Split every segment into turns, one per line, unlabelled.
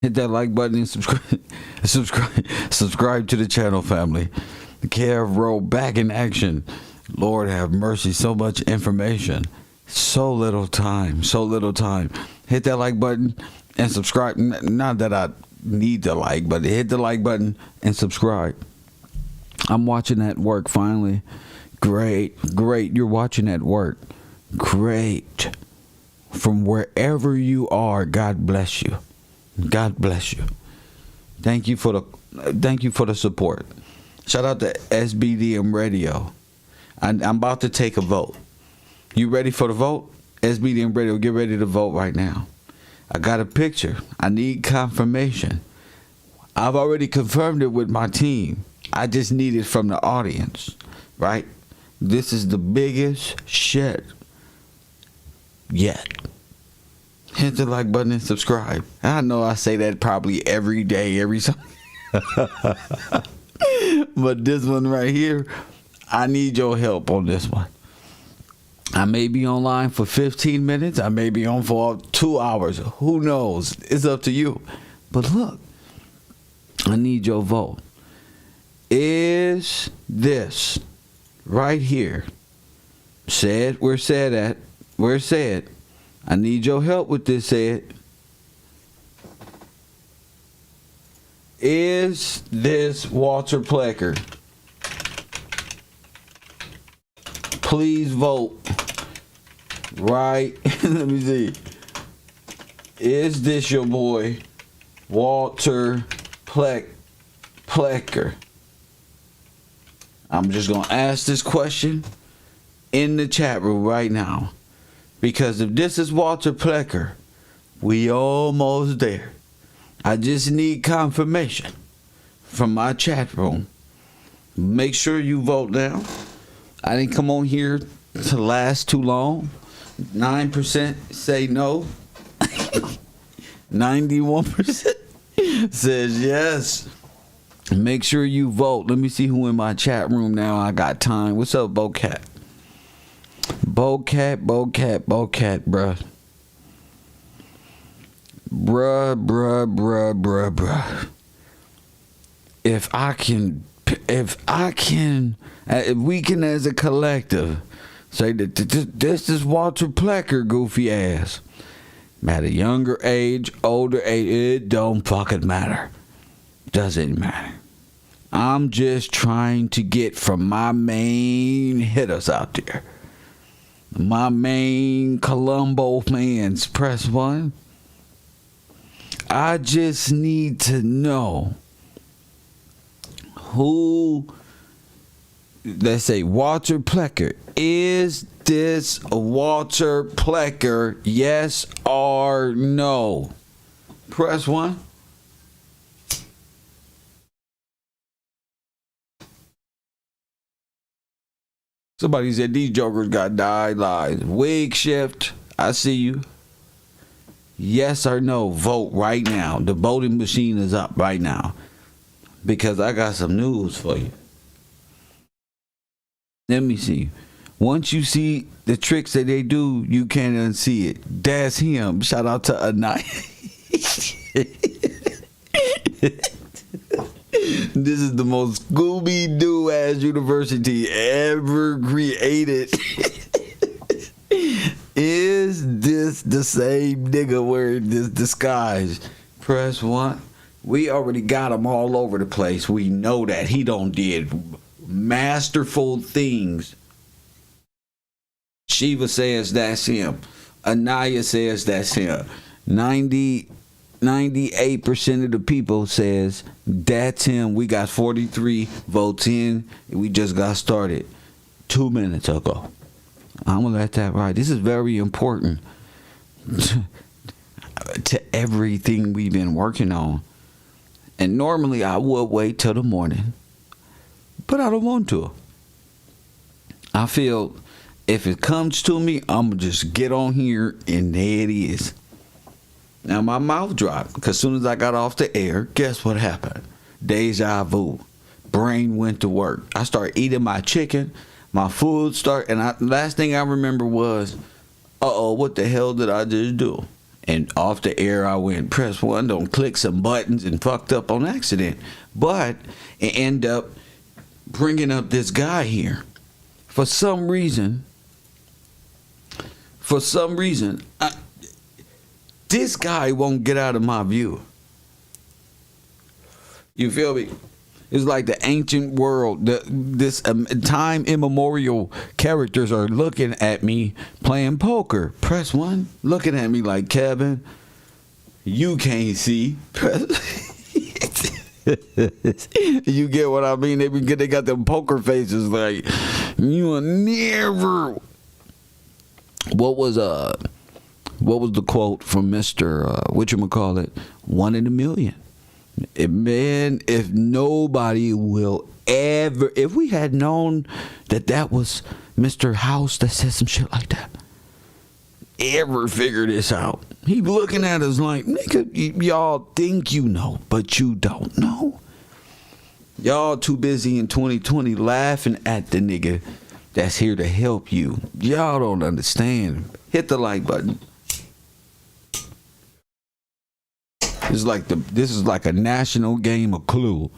Hit that like button and subscribe. Subscribe to the channel, family. The Kev Roll back in action. Lord have mercy. So much information. So little time. So little time. Hit that like button and subscribe. Not that I need to like, but hit the like button and subscribe. I'm watching at work finally. Great. You're watching at work. Great. From wherever you are, God bless you. God bless you. Thank you for the support. Shout out to SBDM Radio. I'm about to take a vote. You ready for the vote? SBDM Radio, get ready to vote right now. I got a picture. I need confirmation. I've already confirmed it with my team. I just need it from the audience, right? This is the biggest shit yet. Hit the like button and subscribe. I know I say that probably every day, every Sunday. But this one right here, I need your help on this one. I may be online for 15 minutes. I may be on for 2 hours. Who knows? It's up to you. But look, I need your vote. Is this right here said? Where said at? Where said? I need your help with this, said. Is this Walter Plecker? Please vote. Right. Let me see. Is this your boy, Walter Plecker? I'm just going to ask this question in the chat room right now. Because if this is Walter Plecker, we almost there. I just need confirmation from my chat room. Make sure you vote now. I didn't come on here to last too long. 9% say no. 91% says yes. Make sure you vote. Let me see who in my chat room now. I got time. What's up, Bocat? Bocat, bruh. Bruh. If we can as a collective say that this is Walter Plecker, goofy ass. At a younger age, older age, it don't fucking matter. Doesn't matter. I'm just trying to get from my main hitters out there. My main Colombo fans, press 1. I just need to know who, let's say Walter Plecker. Is this Walter Plecker? Yes or no? Press 1. Somebody said these jokers got died lies. Wig shift. I see you. Yes or no? Vote right now. The voting machine is up right now. Because I got some news for you. Let me see. Once you see the tricks that they do, you can't unsee it. That's him. Shout out to Anaya. This is the most Scooby-Doo ass university ever created. Is this the same nigga wearing this disguise? Press 1. We already got him all over the place. We know that he don't did masterful things. Shiva says that's him. Anaya says that's him. 98% of the people says that's him. We got 43 votes in. We just got started 2 minutes ago. I'm gonna let that ride. This is very important to everything we've been working on. And normally I would wait till the morning, but I don't want to. I feel if it comes to me, I'm gonna just get on here and there it is. Now my mouth dropped because as soon as I got off the air, guess what happened? Deja vu. Brain went to work. I started eating my chicken. My food started, and last thing I remember was, what the hell did I just do? And off the air, I went, press one, don't click some buttons, and fucked up on accident. But it ended up bringing up this guy here. For some reason, this guy won't get out of my view. You feel me? It's like the ancient world. This time immemorial characters are looking at me playing poker. Press one, looking at me like, Kevin, you can't see. You get what I mean? They got them poker faces like, you will never. What was the quote from Mr. Whatchamacallit? 1 in a million. Man, if nobody will ever, if we had known that was Mr. House that said some shit like that, ever figure this out. He looking at us like, nigga, y'all think you know, but you don't know. Y'all too busy in 2020 laughing at the nigga that's here to help you. Y'all don't understand. Hit the like button. This is like a national game of Clue.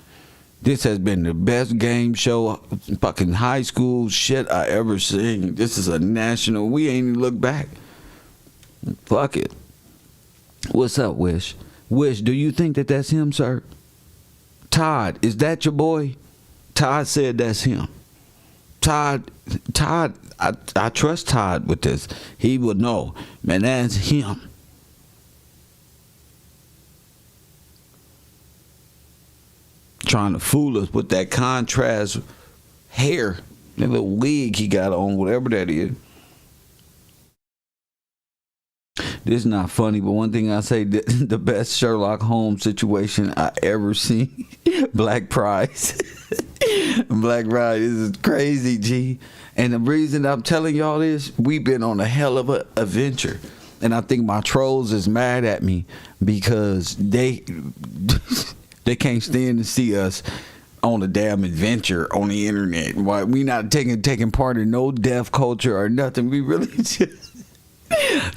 This has been the best game show, fucking high school shit I ever seen. This is a national. We ain't even look back. Fuck it. What's up, Wish? Wish, do you think that that's him, sir? Todd, is that your boy? Todd said that's him. Todd, I trust Todd with this. He would know. Man, that's him. Trying to fool us with that contrast hair, that little wig he got on, whatever that is. This is not funny, but one thing I say, the best Sherlock Holmes situation I ever seen. Black Prize. Black Prize, this is crazy, G. And the reason I'm telling y'all this, we've been on a hell of an adventure. And I think my trolls is mad at me because they can't stand to see us on a damn adventure on the internet. Why we not taking part in no deaf culture or nothing. We really just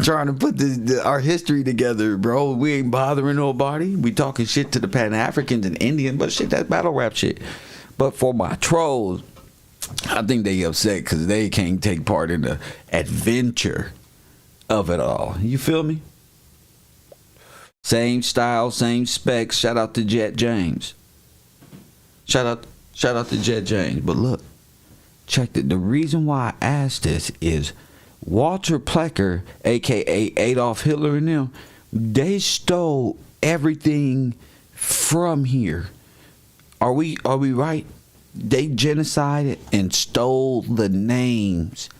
trying to put our history together, bro. We ain't bothering nobody. We talking shit to the Pan-Africans and Indians, but shit, that's battle rap shit. But for my trolls, I think they upset because they can't take part in the adventure of it all. You feel me? Same style, same specs. Shout out to Jet James. Shout out to Jet James. But look, check it. The reason why I asked this is Walter Plecker, aka Adolf Hitler, and them, they stole everything from here. Are we right? They genocided and stole the names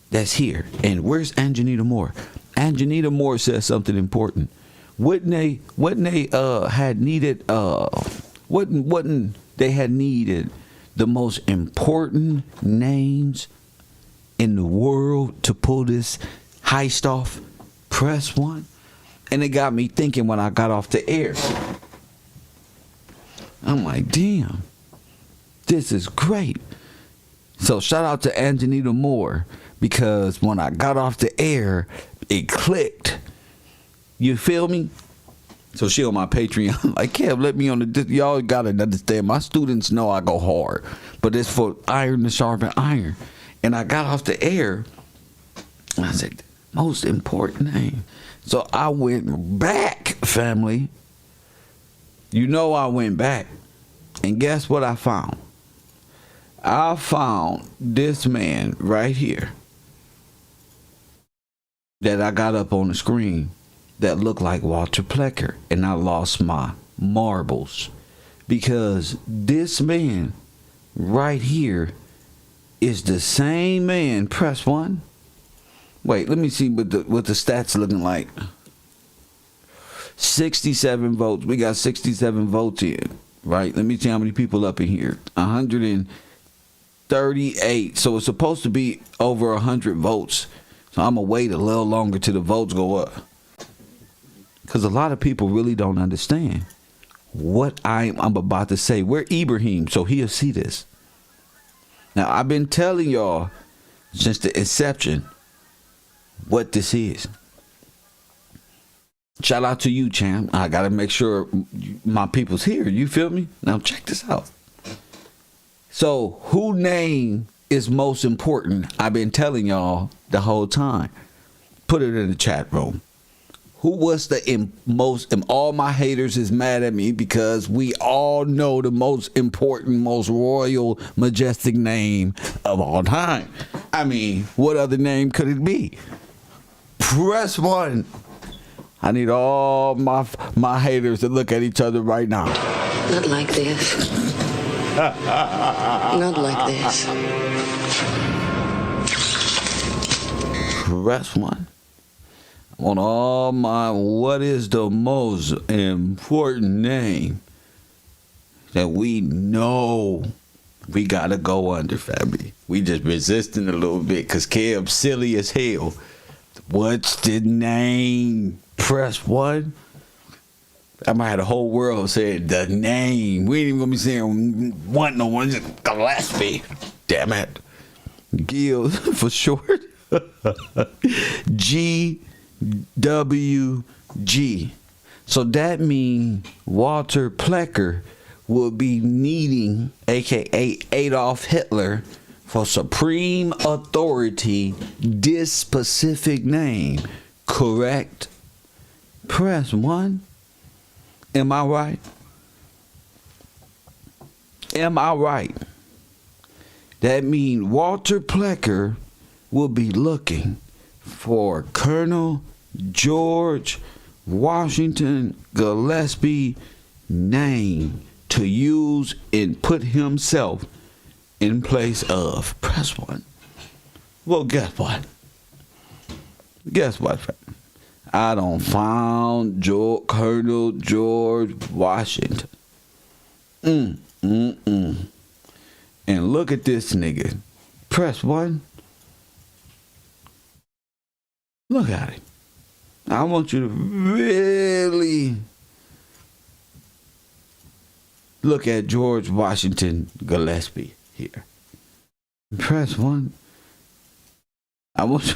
that's here. And where's Anjanita Moore? Anjanita Moore says something important. Wouldn't they had needed wouldn't they had needed the most important names in the world to pull this heist off? Press one. And it got me thinking when I got off the air. I'm like, damn, this is great. So shout out to Anjanita Moore, because when I got off the air, it clicked. You feel me? So she on my Patreon. Like, Kev, let me on the... Y'all gotta understand, my students know I go hard. But it's for iron to sharpen iron. And I got off the air. And I said, most important name. So I went back, family. You know I went back. And guess what I found? I found this man right here that I got up on the screen that looked like Walter Plecker. And I lost my marbles. Because this man right here is the same man. Press one. Wait, let me see what the stats looking like. 67 votes. We got 67 votes in. Right? Let me see how many people up in here. 138. So it's supposed to be over 100 votes. So I'm going to wait a little longer till the votes go up. Because a lot of people really don't understand what I'm about to say. We're Ibrahim, so he'll see this. Now, I've been telling y'all since the inception what this is. Shout out to you, champ. I gotta make sure my people's here. You feel me? Now check this out. So, who name is most important? I've been telling y'all the whole time. Put it in the chat room. Who was the most? And all my haters is mad at me because we all know the most important, most royal, majestic name of all time. I mean, what other name could it be? Press 1. I need all my haters to look at each other right now.
Not like this. Not like this.
Press 1. On all my, what is the most important name that we know we gotta go under, family? We just resisting a little bit because Kev's silly as hell. What's the name? Press 1. I might have the whole world saying the name. We ain't even gonna be saying one, no one, just Gillespie. Damn it. Gil for short. GWG. So that means Walter Plecker will be needing, aka Adolf Hitler, for supreme authority, this specific name. Correct? Press 1. Am I right? Am I right? That means Walter Plecker will be looking for Colonel George Washington Gillespie name to use and put himself in place of. Press 1. Well, guess what? Guess what? I done found Colonel George Washington. And look at this nigga. Press 1. Look at it. I want you to really look at George Washington Gillespie here. Press 1. I want you.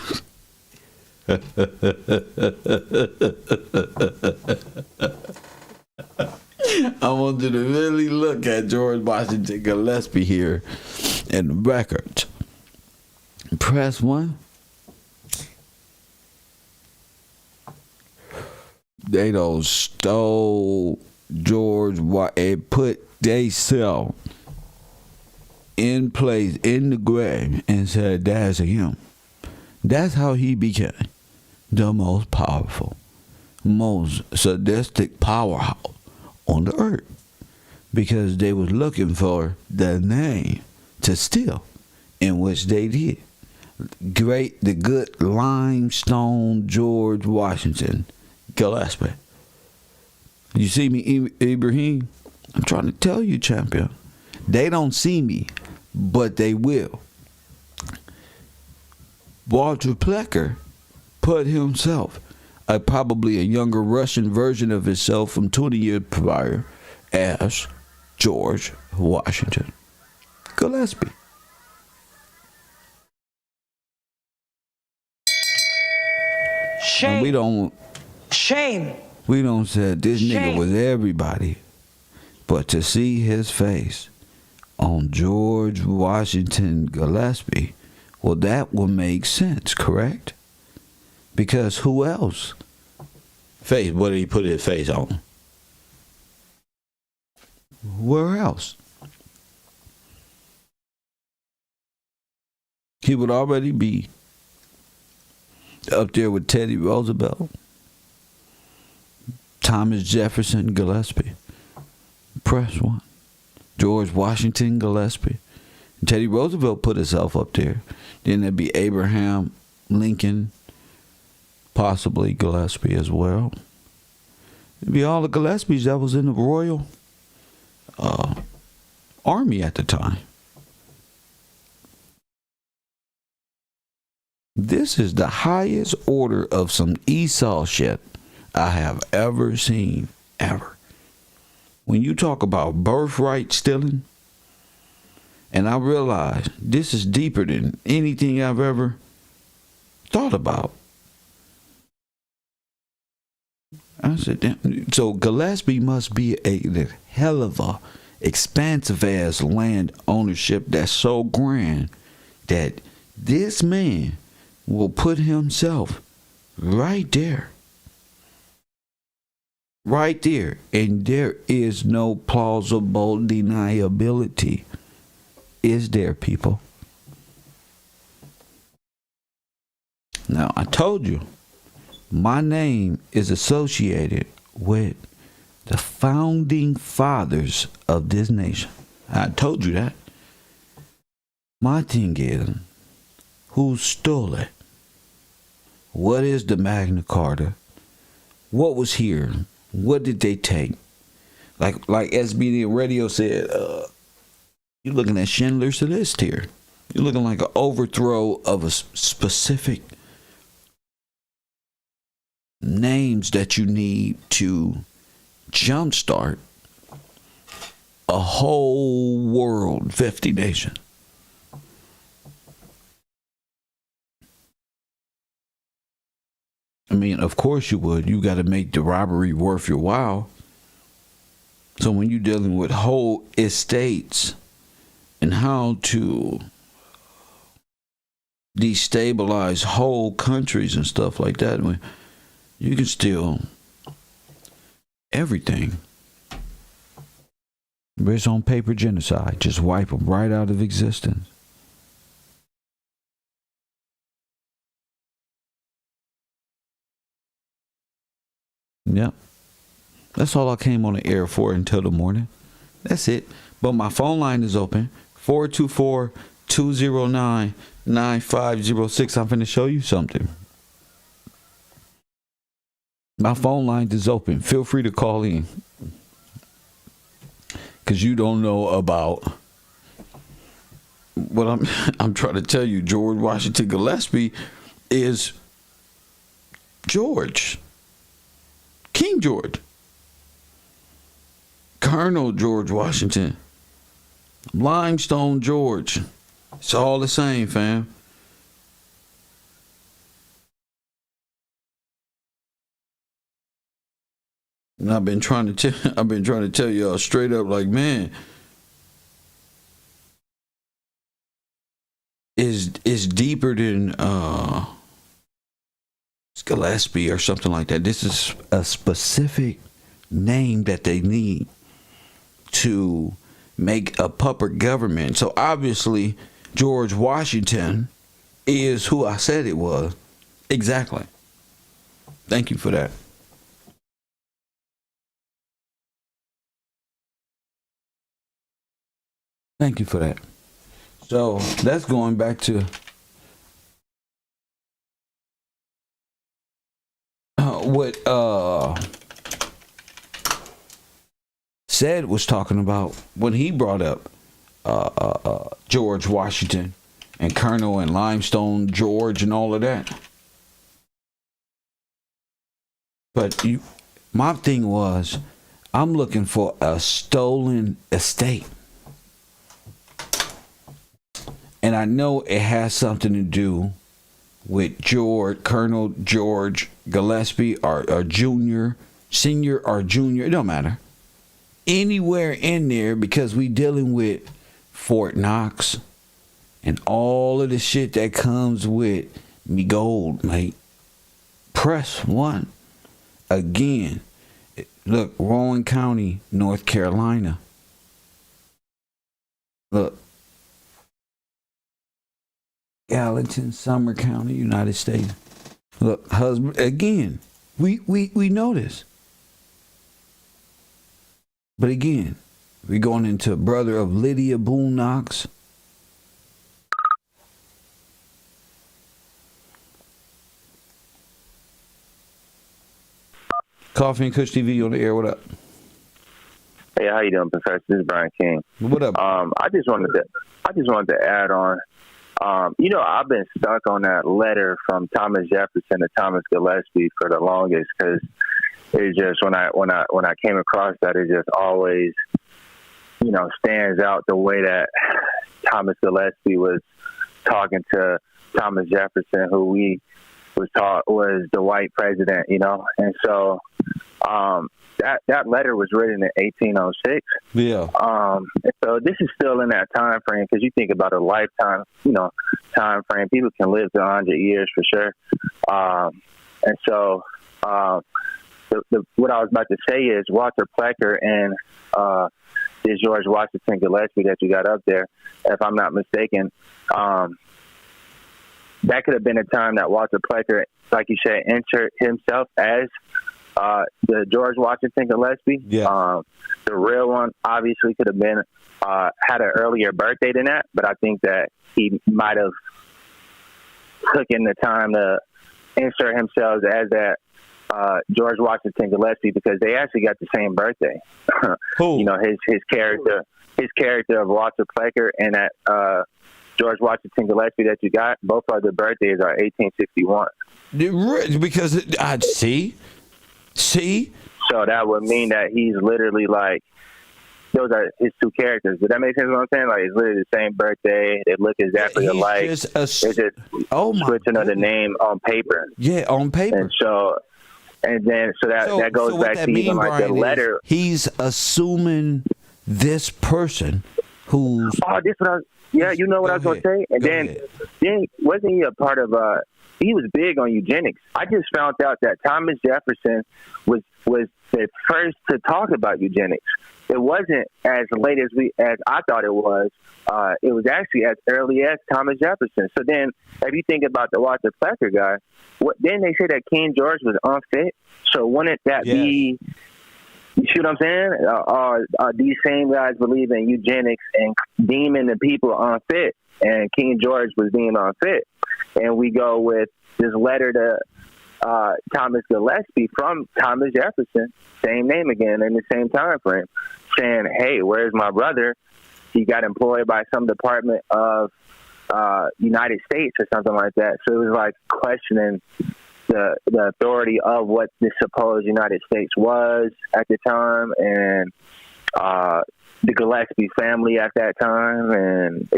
I want you to really look at George Washington Gillespie here in the records. Press 1. They done stole George and put they self in place in the grave and said that's him. That's how he became the most powerful, most sadistic powerhouse on the earth, because they was looking for the name to steal, in which they did. The good limestone George Washington Gillespie. You see me, Ibrahim? I'm trying to tell you, champion. They don't see me, but they will. Walter Plecker put himself, probably a younger Russian version of himself from 20 years prior, as George Washington Gillespie.
Shame.
And we don't say this nigga was everybody, but to see his face on George Washington Gillespie, well, that will make sense, correct? Because who else? Face, what did he put his face on? Where else? He would already be up there with Teddy Roosevelt, Thomas Jefferson Gillespie. Press 1. George Washington Gillespie. Teddy Roosevelt put himself up there. Then there'd be Abraham Lincoln, possibly Gillespie as well. It'd be all the Gillespies that was in the Royal Army at the time. This is the highest order of some Esau shit I have ever seen, ever. When you talk about birthright stealing, and I realize this is deeper than anything I've ever thought about. I said, damn. So Gillespie must be a hell of a expansive ass land ownership that's so grand that this man will put himself right there. Right there. And there is no plausible deniability. Is there, people? Now, I told you, my name is associated with the founding fathers of this nation. I told you that. My thing is, who stole it? What is the Magna Carta? What was here? What did they take? Like SBD Radio said, you're looking at Schindler's List here. You're looking like an overthrow of a specific names that you need to jumpstart a whole world, 50 nations. I mean, of course you would. You got to make the robbery worth your while. So when you're dealing with whole estates and how to destabilize whole countries and stuff like that, you can steal everything. But it's on paper genocide. Just wipe them right out of existence. Yep. That's all I came on the air for until the morning. That's it. But my phone line is open. 424-209-9506. I'm finna show you something. My phone line is open. Feel free to call in. Because you don't know about what I'm trying to tell you. George Washington Gillespie is George. King George. Colonel George Washington. Limestone George. It's all the same, fam. And I've been trying to tell y'all straight up, like, man, is deeper than Gillespie or something like that. This is a specific name that they need to make a puppet government. So obviously George Washington is who I said it was. Exactly. Thank you for that. Thank you for that. So that's going back to what Said was talking about when he brought up George Washington and Colonel and Limestone George and all of that. But my thing was, I'm looking for a stolen estate. And I know it has something to do with Colonel George Gillespie or junior, senior or junior. It don't matter. Anywhere in there, because we dealing with Fort Knox and all of the shit that comes with me gold, mate. Press 1. Again, look, Rowan County, North Carolina. Look. Gallatin, Summer County, United States. Look, husband, again, we know this. But again, we're going into brother of Lydia Boone Knox. Coffee and Kush TV on the air. What up?
Hey, how you doing, Professor? This is Brian King.
What up?
I just wanted to add on. I've been stuck on that letter from Thomas Jefferson to Thomas Gillespie for the longest, because it just when I came across that, it just always stands out the way that Thomas Gillespie was talking to Thomas Jefferson, who we was taught was the white president, and so That letter was written in 1806.
Yeah.
So this is still in that time frame, because you think about a lifetime, time frame. People can live to 100 years for sure. And so what I was about to say is Walter Plecker and this George Washington Gillespie that you got up there, if I'm not mistaken, that could have been a time that Walter Plecker, like you said, entered himself as the George Washington Gillespie.
Yeah.
The real one obviously could have been had an earlier birthday than that, but I think that he might have taken the time to insert himself as that George Washington Gillespie, because they actually got the same birthday.
Who?
His character of Walter Plecker and that George Washington Gillespie that you got, both of their birthdays are 1861.
Because I see.
So that would mean that he's literally like, those are his two characters. Does that make sense? What I'm saying? Like, it's literally the same birthday. They look exactly alike. It's just switching of the name on paper.
Yeah, on paper.
And so, that goes back to even like the letter.
He's assuming this person who's.
Oh, this what I was. Yeah, you know what I was going to say? And then wasn't he a part of, he was big on eugenics. I just found out that Thomas Jefferson was the first to talk about eugenics. It wasn't as late as I thought it was. It was actually as early as Thomas Jefferson. So then, if you think about the Walter Plecker guy, then they say that King George was unfit. So wouldn't that be... You see what I'm saying? These same guys believe in eugenics and deeming the people unfit, and King George was deemed unfit. And we go with this letter to Thomas Gillespie from Thomas Jefferson, same name again in the same time frame, saying, hey, where's my brother? He got employed by some department of United States or something like that. So it was like questioning the authority of what the supposed United States was at the time, and the Gillespie family at that time, and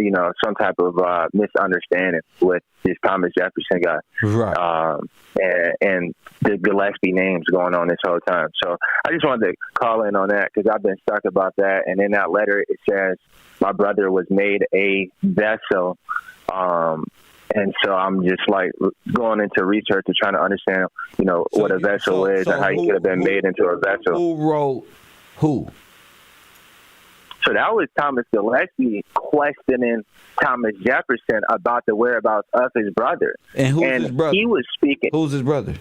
some type of misunderstanding with this Thomas Jefferson guy,
right?
And the Gillespie names going on this whole time. So I just wanted to call in on that, because I've been stuck about that. And in that letter, it says my brother was made a vessel. And so I'm just like going into research to try to understand, what a vessel is and how he could have been made into a vessel.
Who wrote who?
So that was Thomas Gillespie questioning Thomas Jefferson about the whereabouts of his brother.
And who's his brother?
He was speaking.
Who's his brother?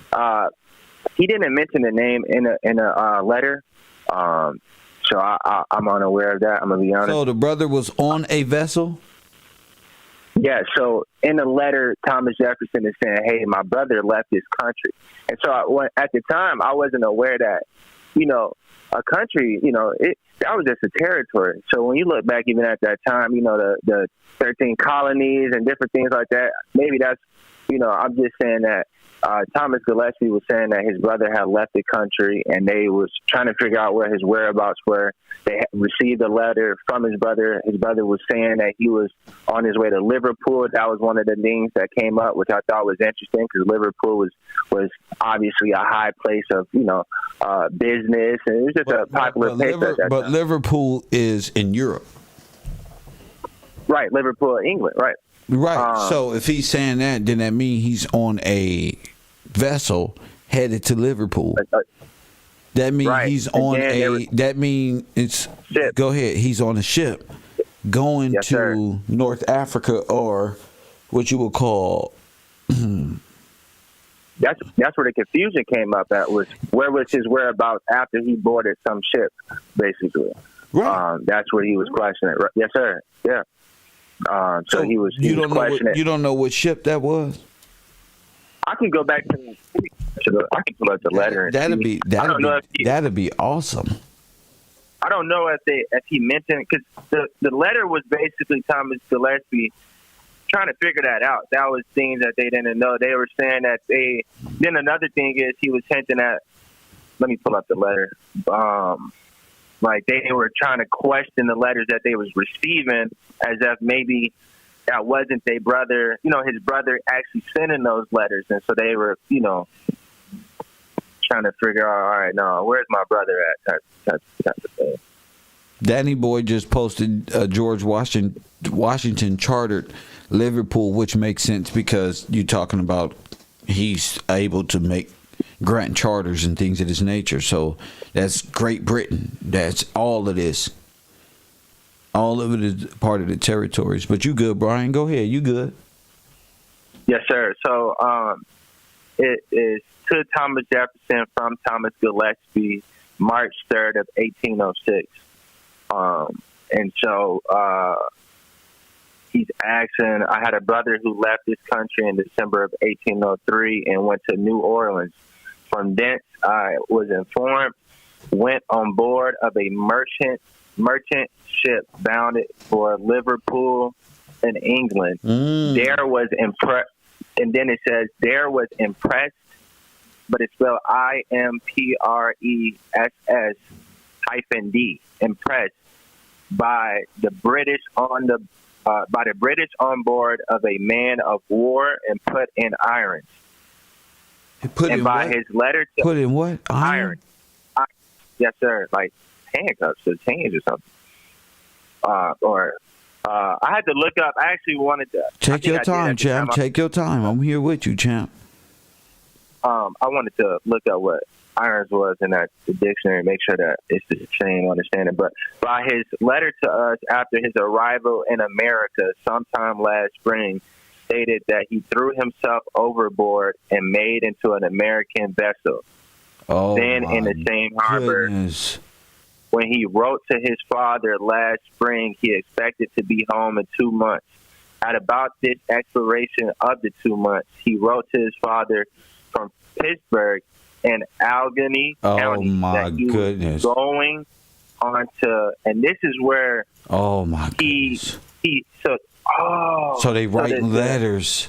He didn't mention the name in a letter. So I'm unaware of that. I'm gonna be honest.
So the brother was on a vessel?
Yeah, so in the letter, Thomas Jefferson is saying, hey, my brother left this country. And so at the time, I wasn't aware that, a country, that was just a territory. So when you look back even at that time, the 13 colonies and different things like that, maybe that's, I'm just saying that Thomas Gillespie was saying that his brother had left the country, and they was trying to figure out where his whereabouts were. They received a letter from his brother. His brother was saying that he was on his way to Liverpool. That was one of the things that came up, which I thought was interesting, because Liverpool was obviously a high place of, business, and it was just a popular place at that time.
But Liverpool is in Europe.
Right, Liverpool, England, right.
Right. So if he's saying that, then that means he's on a vessel headed to Liverpool. That means he's on that means it's ship. Go ahead. He's on a ship going to North Africa, or what you would call.
That's where the confusion came up. At was where was his whereabouts after he boarded some ship, basically.
Right.
That's where he was questioning. Yes, sir. Yeah. So he was questioning.
You don't know what ship that was?
I can go back to I can pull up the letter.
That'd be awesome.
I don't know if he mentioned, because the letter was basically Thomas Gillespie trying to figure that out. That was things that they didn't know. They were saying that then another thing is he was hinting at. Let me pull up the letter. Like they were trying to question the letters that they was receiving, as if maybe that wasn't their brother, his brother actually sending those letters. And so they were, trying to figure out, all right, no, where's my brother at? Type of thing.
Danny Boy just posted George Washington chartered Liverpool, which makes sense because you're talking about he's able to grant charters and things of this nature. So that's Great Britain. That's all it is. All of it is part of the territories. But you good, Brian? Go ahead. You good?
Yes, sir. So it is to Thomas Jefferson from Thomas Gillespie, March 3rd of 1806. And so he's asking, I had a brother who left this country in December of 1803 and went to New Orleans. From thence I was informed, went on board of a merchant ship bounded for Liverpool in England. There was impressed, and then it says there was impressed, but it's spelled IMPRESS-D, impressed by the British on board of a man of war and put in irons.
Put
and
in
by
what?
his letter to
Put in what?
iron. Yes, sir. Like handcuffs or chains or something. I had to look up. I actually wanted to.
Take your time, champ. Take your time. I'm here with you, champ.
I wanted to look up what irons was in the dictionary, make sure that it's the same understanding. But by his letter to us after his arrival in America sometime last spring, stated that he threw himself overboard and made into an American vessel.
Oh,
then in the same harbor, when he wrote to his father last spring, he expected to be home in 2 months. At about this expiration of the 2 months, he wrote to his father from Pittsburgh and Allegheny County that he was going on to, and this is where
so they write letters.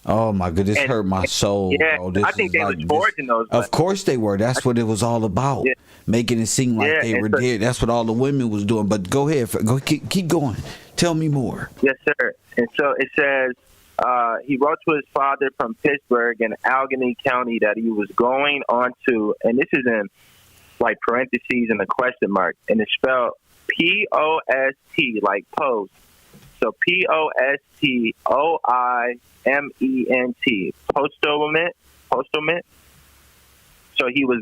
Oh my goodness, this hurt my soul.
Yeah,
bro.
I think they was forging those letters.
Of course they were. That's what it was all about. Yeah. Making it seem like they were dead. That's what all the women was doing. But go ahead, keep going. Tell me more.
Yes, sir. And so it says he wrote to his father from Pittsburgh in Allegheny County that he was going on to, and this is in like parentheses and a question mark, and it's spelled P-O-S-T, like post. So P-O-S-T-O-I-M-E-N-T, postament. So he was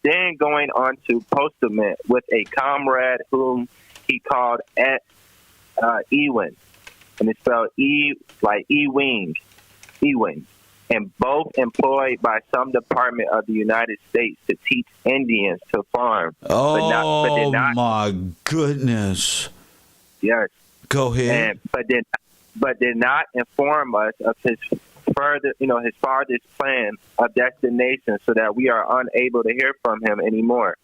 then going on to postament with a comrade whom he called Ewing, and it's spelled Ewing, and both employed by some department of the United States to teach Indians to farm.
Oh, my goodness.
Yes.
Go ahead.
But did not inform us of his farthest plan of destination, so that we are unable to hear from him anymore.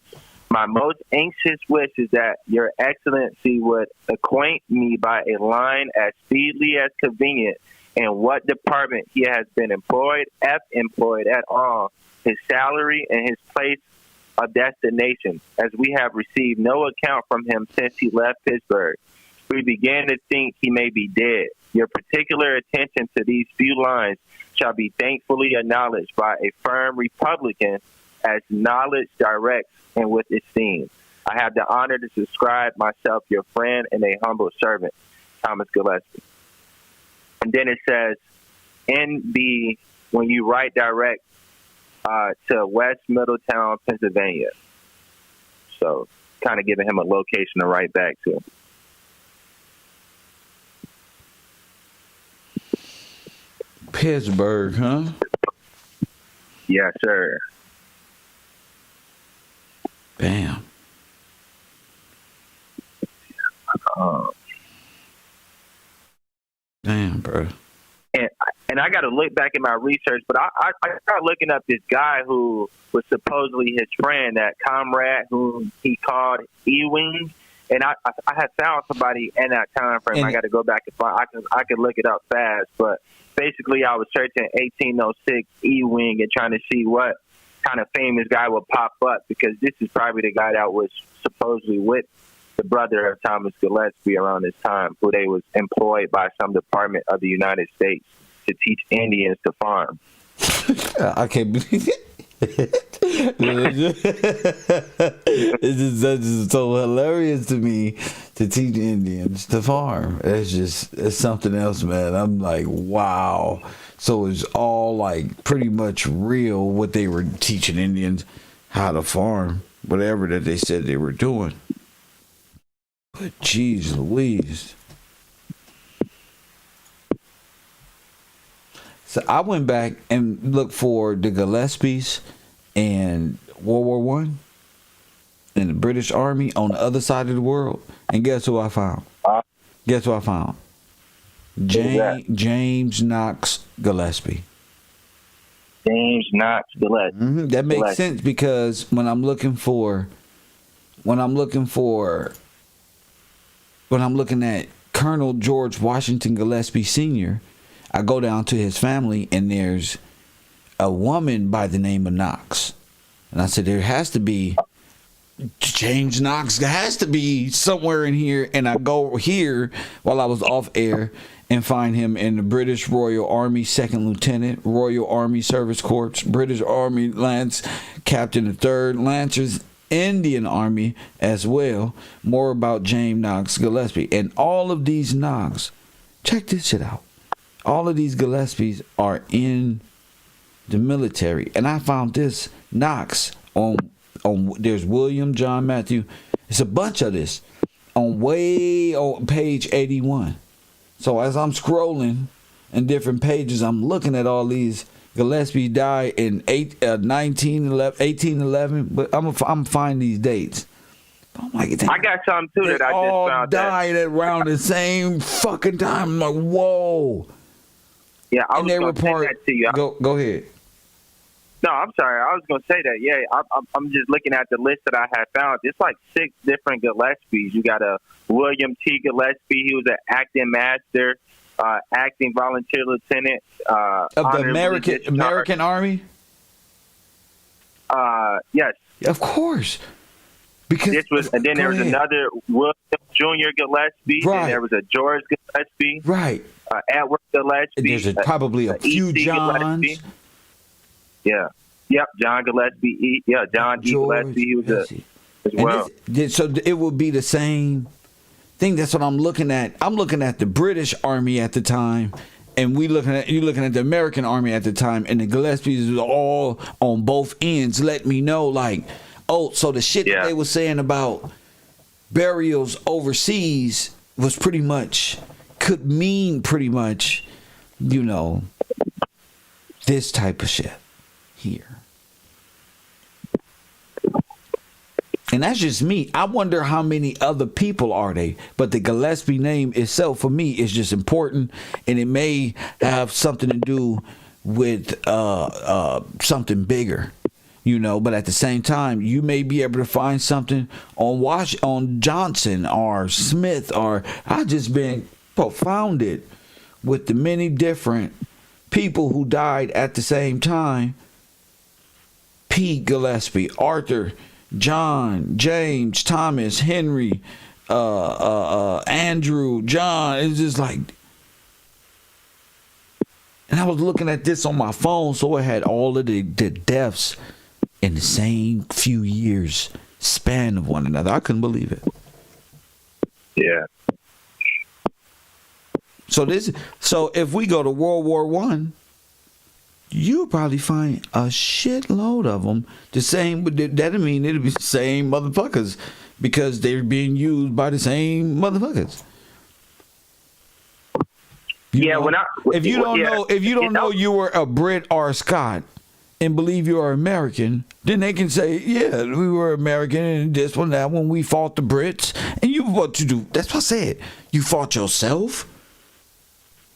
My most anxious wish is that Your Excellency would acquaint me by a line as speedily as convenient in what department he has been employed, if employed at all, his salary, and his place of destination, as we have received no account from him since he left Pittsburgh. We began to think he may be dead. Your particular attention to these few lines shall be thankfully acknowledged by a firm Republican as knowledge directs and with esteem. I have the honor to subscribe myself your friend and a humble servant, Thomas Gillespie. And then it says, NB, when you write direct to West Middletown, Pennsylvania. So kind of giving him a location to write back to.
Pittsburgh, huh?
Yes, sir.
Bam. Damn, bro.
And I got to look back at my research, but I started looking up this guy who was supposedly his friend, that comrade whom he called Ewing. And I had found somebody in that time frame. I got to go back and find. I can look it up fast, but basically I was searching 1806 Ewing and trying to see what kind of famous guy would pop up, because this is probably the guy that was supposedly with the brother of Thomas Gillespie around this time, who they was employed by some department of the United States to teach Indians to farm.
I can't believe it. That's just so hilarious to me to teach Indians to farm. It's something else, man. I'm like, wow. So it's all like pretty much real what they were teaching Indians how to farm, whatever that they said they were doing. But geez Louise. So I went back and looked for the Gillespies and World War One and the British Army on the other side of the world. And guess who I found? Guess who I found? James Knox Gillespie.
James Knox Gillespie.
Mm-hmm. That makes sense because when I'm looking at Colonel George Washington Gillespie Sr., I go down to his family and there's a woman by the name of Knox. And I said, there has to be James Knox. There has to be somewhere in here. And I go here while I was off air and find him in the British Royal Army 2nd Lieutenant, Royal Army Service Corps, British Army Lance Captain the 3rd, Lancers, Indian Army as well. More about James Knox Gillespie. And all of these Knox, check this shit out. All of these Gillespies are in the military. And I found this Knox on there's William, John, Matthew. It's a bunch of this on page 81. So as I'm scrolling in different pages, I'm looking at all these. Gillespie died in 1811, but I'm finding these dates. Oh my God,
I got some too that I just found.
Died at around the same fucking time. I'm like, whoa.
Yeah, I was going to say that to you.
Go ahead.
No, I'm sorry. I was going to say that. Yeah, I'm just looking at the list that I had found. It's like 6 different Gillespies. You got a William T. Gillespie. He was an acting master, acting volunteer lieutenant.
Of the American Army?
Yes.
Of course. Because
and then there was another William Jr. Gillespie.
Right.
And there was a George Gillespie.
Right.
Edward Gillespie.
And there's probably a few Johns.
Gillespie. Yeah. Yep. John Gillespie. John E. Gillespie. He was as well.
So it would be the same thing. That's what I'm looking at. I'm looking at the British Army at the time, and you looking at the American Army at the time, and the Gillespies was all on both ends. Let me know, like, so the shit that they were saying about burials overseas was could mean pretty much, this type of shit here. And that's just me. I wonder how many other people are they. But the Gillespie name itself, for me, is just important. And it may have something to do with something bigger. But at the same time, you may be able to find something on Johnson or Smith. Or I've just been profounded with the many different people who died at the same time. Pete Gillespie, Arthur, John, James, Thomas, Henry, Andrew, John. It's just like, and I was looking at this on my phone, so it had all of the deaths in the same few years span of one another. I couldn't believe it.
Yeah.
So if we go to World War One, you'll probably find a shitload of them. The same, but that doesn't mean it'll be the same motherfuckers because they're being used by the same motherfuckers. If you don't know you were a Brit or a Scot and believe you are American, then they can say, yeah, we were American and this one, that one, we fought the Brits. And what you do? That's what I said. You fought yourself.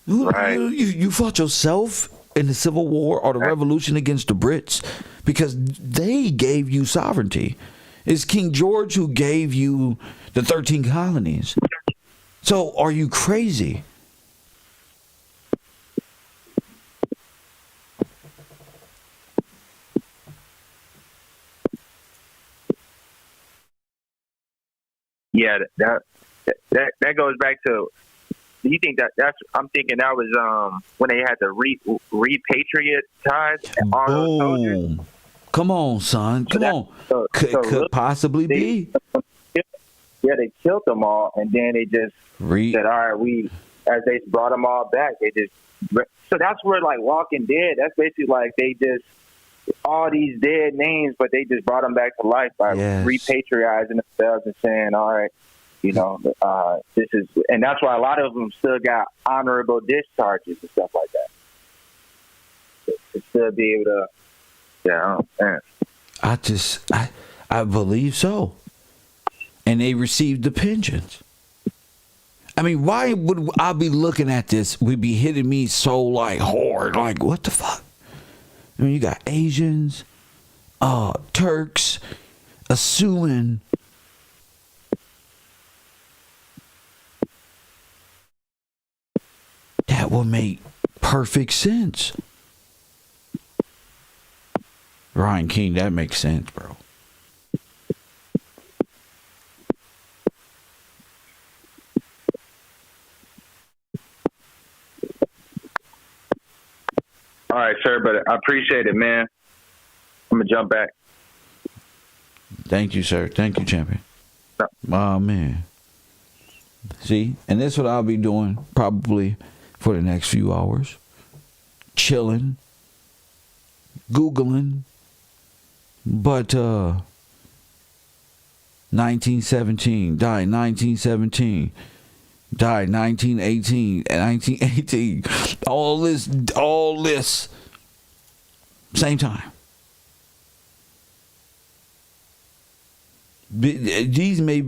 Right.
You fought yourself in the Civil War or the Revolution against the Brits because they gave you sovereignty. It's King George who gave you the 13 colonies. So are you crazy?
Yeah, that goes back to Do you think that's? I'm thinking that was when they had to repatriatize our soldiers.
Boom. Come on, son. Come on. Could possibly be.
Yeah, they killed them all, and then they just said, "All right, as they brought them all back, they just." So that's where, like, Walking Dead. That's basically like they just all these dead names, but they just brought them back to life by repatriating themselves and saying, "All right, this is," and that's why a lot of them still got honorable discharges and stuff like that to still be able to. Yeah, man.
I believe so. And they received the pensions. I mean, why would I be looking at this? Would be hitting me so like hard, like what the fuck? I mean, you got Asians, Turks, assuming that would make perfect sense. Ryan King, that makes sense, bro.
All right, sir, but I appreciate it, man. I'm going to jump back.
Thank you, sir. Thank you, champion.
No.
Oh, man. See, and that's what I'll be doing probably for the next few hours. Chilling. Googling. But 1917, died 1917, died 1918, 1918. All this, same time. This may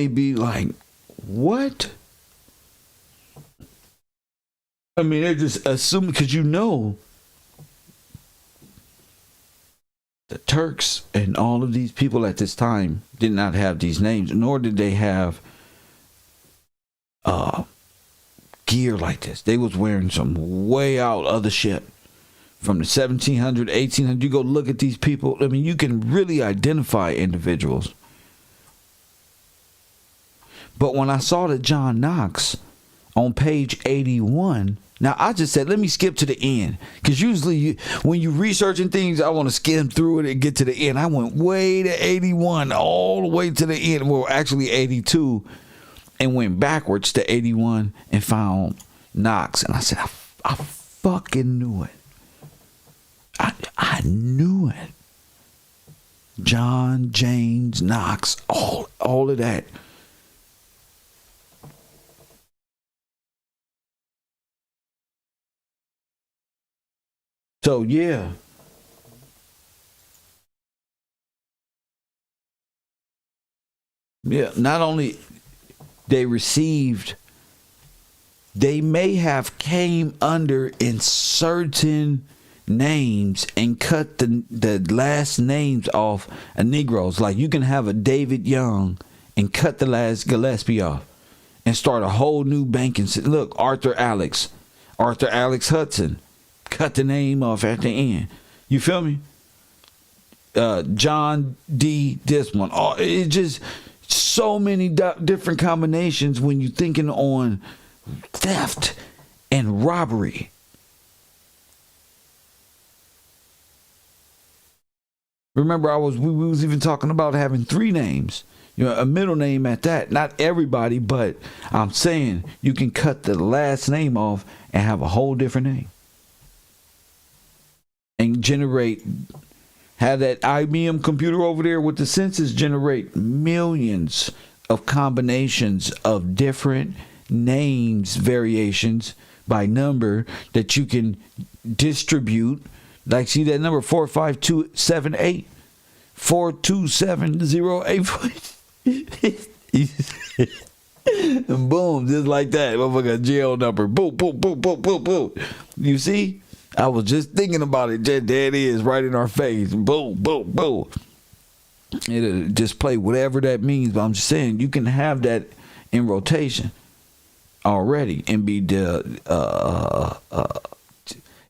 be like, what? I mean, they're just assuming, because the Turks and all of these people at this time did not have these names, nor did they have gear like this. They was wearing some way out other shit from the 1700, 1800. You go look at these people. I mean, you can really identify individuals. But when I saw that John Knox on page 81, now, I just said, let me skip to the end. Because usually when you researching things, I want to skim through it and get to the end. I went way to 81, all the way to the end. Well, actually 82, and went backwards to 81 and found Knox. And I said, I fucking knew it. I knew it. John, James, Knox, all of that. So, yeah. Yeah, not only they received, they may have came under in certain names and cut the last names off of Negroes. Like, you can have a David Young and cut the last Gillespie off and start a whole new banking system. Look, Arthur Alex Hudson. Cut the name off at the end. You feel me? John D. This one. It's just so many different combinations when you're thinking on theft and robbery. Remember, we was even talking about having 3 names. A middle name at that. Not everybody, but I'm saying you can cut the last name off and have a whole different name. And have that IBM computer over there with the census generate millions of combinations of different names, variations by number that you can distribute. Like, see that number 45278, 42708. Boom, just like that. Motherfucker, jail number. Boom, boom, boom, boom, boom, boom. You see? I was just thinking about it. There it is, right in our face. Boom, boom, boom. It'll display whatever that means. But I'm just saying, you can have that in rotation already and be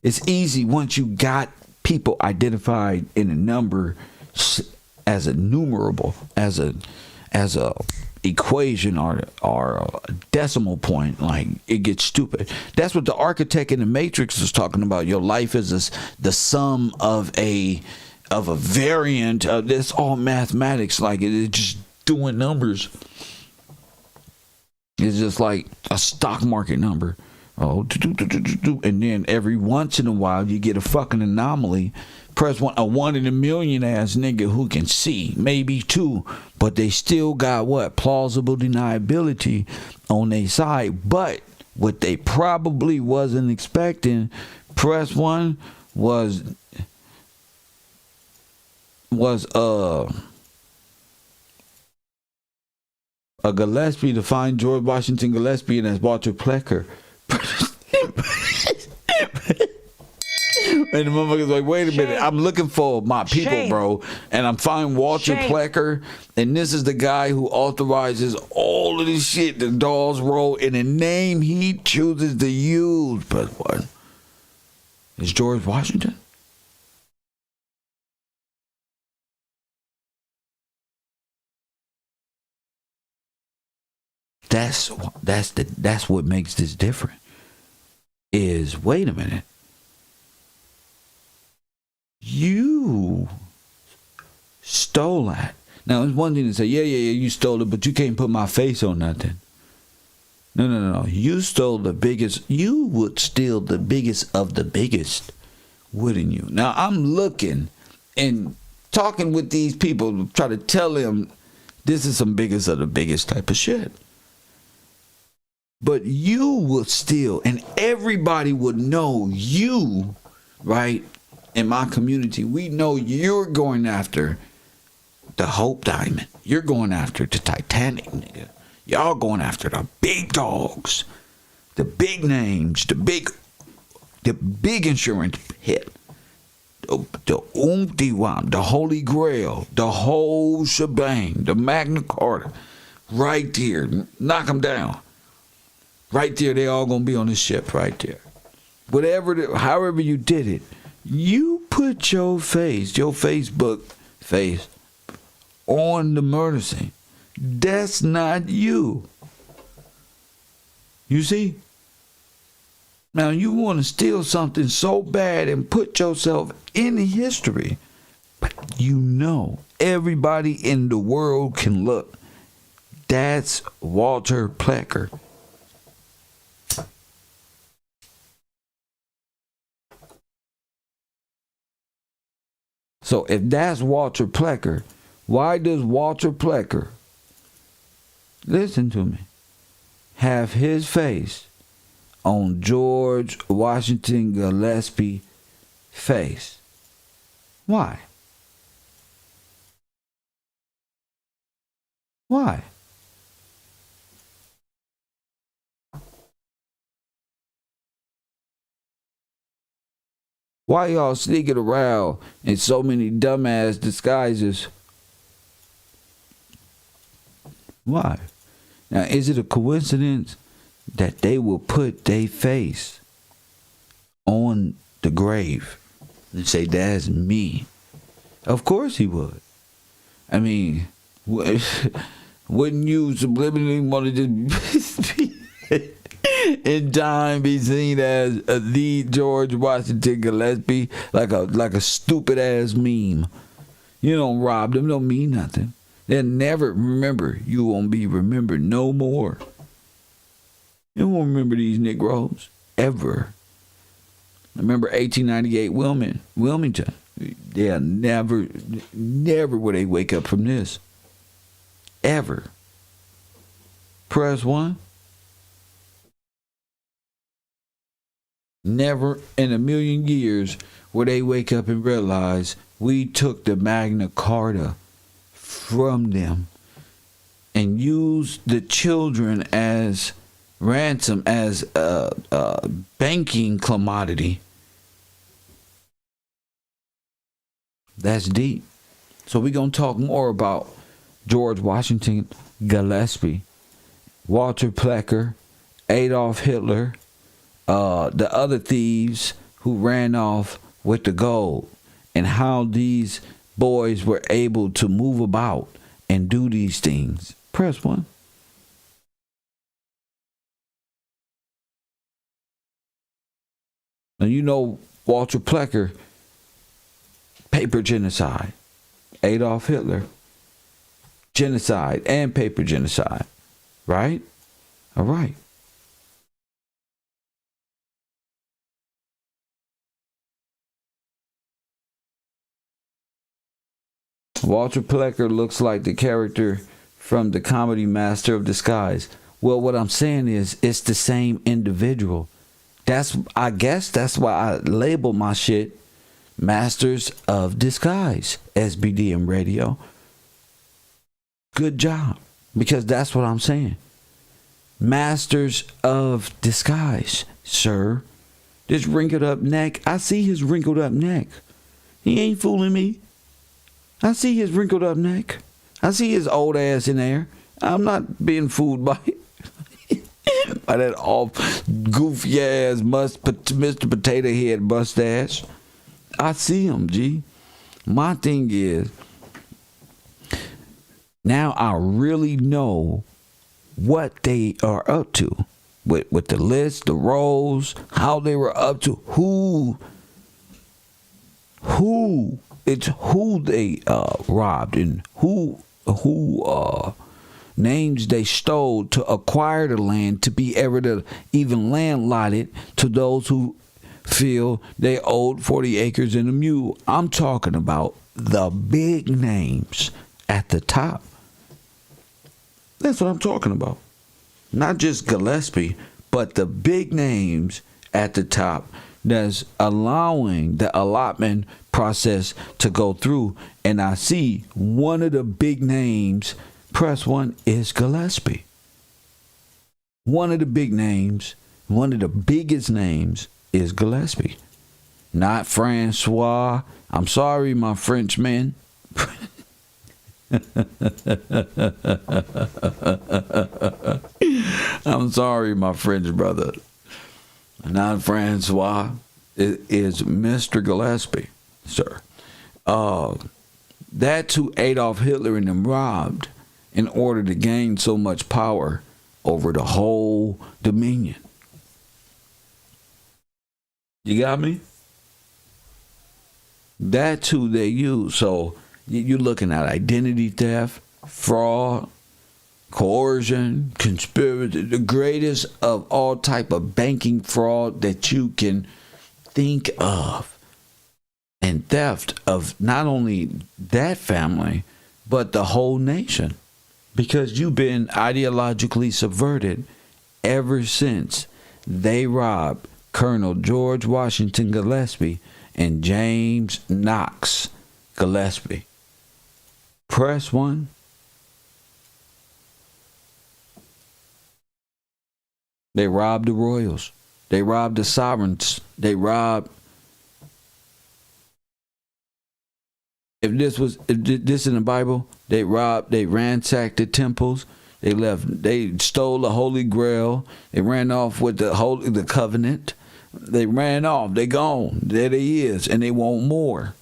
it's easy once you got people identified in a number as a numerable, as a
equation or a decimal point, like it gets stupid. That's what the architect in the Matrix is talking about. Your life is the sum of a variant. It's all mathematics. Like it's just doing numbers. It's just like a stock market number. Oh, and then every once in a while you get a fucking anomaly. Press a 1 in a million ass nigga who can see, maybe 2, but they still got what? Plausible deniability on their side. But what they probably wasn't expecting, press 1 was a Gillespie to find George Washington Gillespie, and that's Walter Plecker. And the motherfucker's like, wait a minute, I'm looking for my people, bro. And I'm finding Walter Plecker, and this is the guy who authorizes all of this shit the Dawes wrote in the name he chooses to use. But what? Is George Washington? That's what makes this different. Is wait a minute. You stole that. Now, it's one thing to say, yeah, you stole it, but you can't put my face on nothing. No. You stole the biggest. You would steal the biggest of the biggest, wouldn't you? Now, I'm looking and talking with these people, try to tell them this is some biggest of the biggest type of shit. But you would steal, and everybody would know you, right? In my community, we know you're going after the Hope Diamond. You're going after the Titanic, nigga. Y'all going after the big dogs, the big names, the big insurance hit, the Umdiwam, the Holy Grail, the whole shebang, the Magna Carta, right there. Knock them down. Right there, they all gonna be on this ship right there. However you did it, you put your Facebook face on the murder scene. That's not you. You see? Now you want to steal something so bad and put yourself in history, but you know everybody in the world can look. That's Walter Plecker. So if that's Walter Plecker, why does Walter Plecker, listen to me, have his face on George Washington Gillespie face? Why? Why? Why y'all sneaking around in so many dumbass disguises? Why? Now, is it a coincidence that they will put their face on the grave and say, that's me? Of course he would. I mean, wouldn't you subliminally want to just be in time be seen as the George Washington Gillespie, like a stupid ass meme? You don't rob them, don't mean nothing. They'll never remember. You won't be remembered no more. You won't remember these Negroes ever. Remember 1898 Wilmington. Yeah, never will they wake up from this. Ever. Press 1. Never in a million years will they wake up and realize we took the Magna Carta from them and used the children as ransom, as a banking commodity. That's deep. So we're going to talk more about George Washington Gillespie, Walter Plecker, Adolf Hitler, the other thieves who ran off with the gold, and how these boys were able to move about and do these things. Press 1. And you know Walter Plecker, paper genocide. Adolf Hitler, genocide and paper genocide. Right? All right. Walter Plecker looks like the character from the comedy Master of Disguise. Well, what I'm saying is it's the same individual. I guess that's why I label my shit Masters of Disguise, SBDM Radio. Good job. Because that's what I'm saying. Masters of Disguise, sir. This wrinkled up neck. I see his wrinkled up neck. He ain't fooling me. I see his wrinkled up neck. I see his old ass in there. I'm not being fooled by it. By that off goofy ass Mr. Potato Head mustache. I see him, G. My thing is, now I really know what they are up to. With the list, the roles, how they were up to, who they robbed, and who names they stole to acquire the land to be able to even landlot it to those who feel they owed 40 acres and a mule. I'm talking about the big names at the top. That's what I'm talking about. Not just Gillespie, but the big names at the top that's allowing the allotment process to go through. And I see one of the big names, press one, is Gillespie. One of the big names, one of the biggest names is Gillespie. Not Francois. I'm sorry, my Frenchmen. I'm sorry, my French brother. Not Francois. It is Mr. Gillespie, sir. That's who Adolf Hitler and them robbed in order to gain so much power over the whole dominion. You got me? That's who they use. So you're looking at identity theft, fraud, coercion, conspiracy, the greatest of all type of banking fraud that you can think of, and theft of not only that family but the whole nation, because you've been ideologically subverted ever since they robbed Colonel George Washington Gillespie and James Knox Gillespie. Press one. They robbed the royals. They robbed the sovereigns. They robbed. If this in the Bible, they ransacked the temples. They stole the Holy Grail. They ran off with the covenant. They ran off. They gone. There they is, and they want more.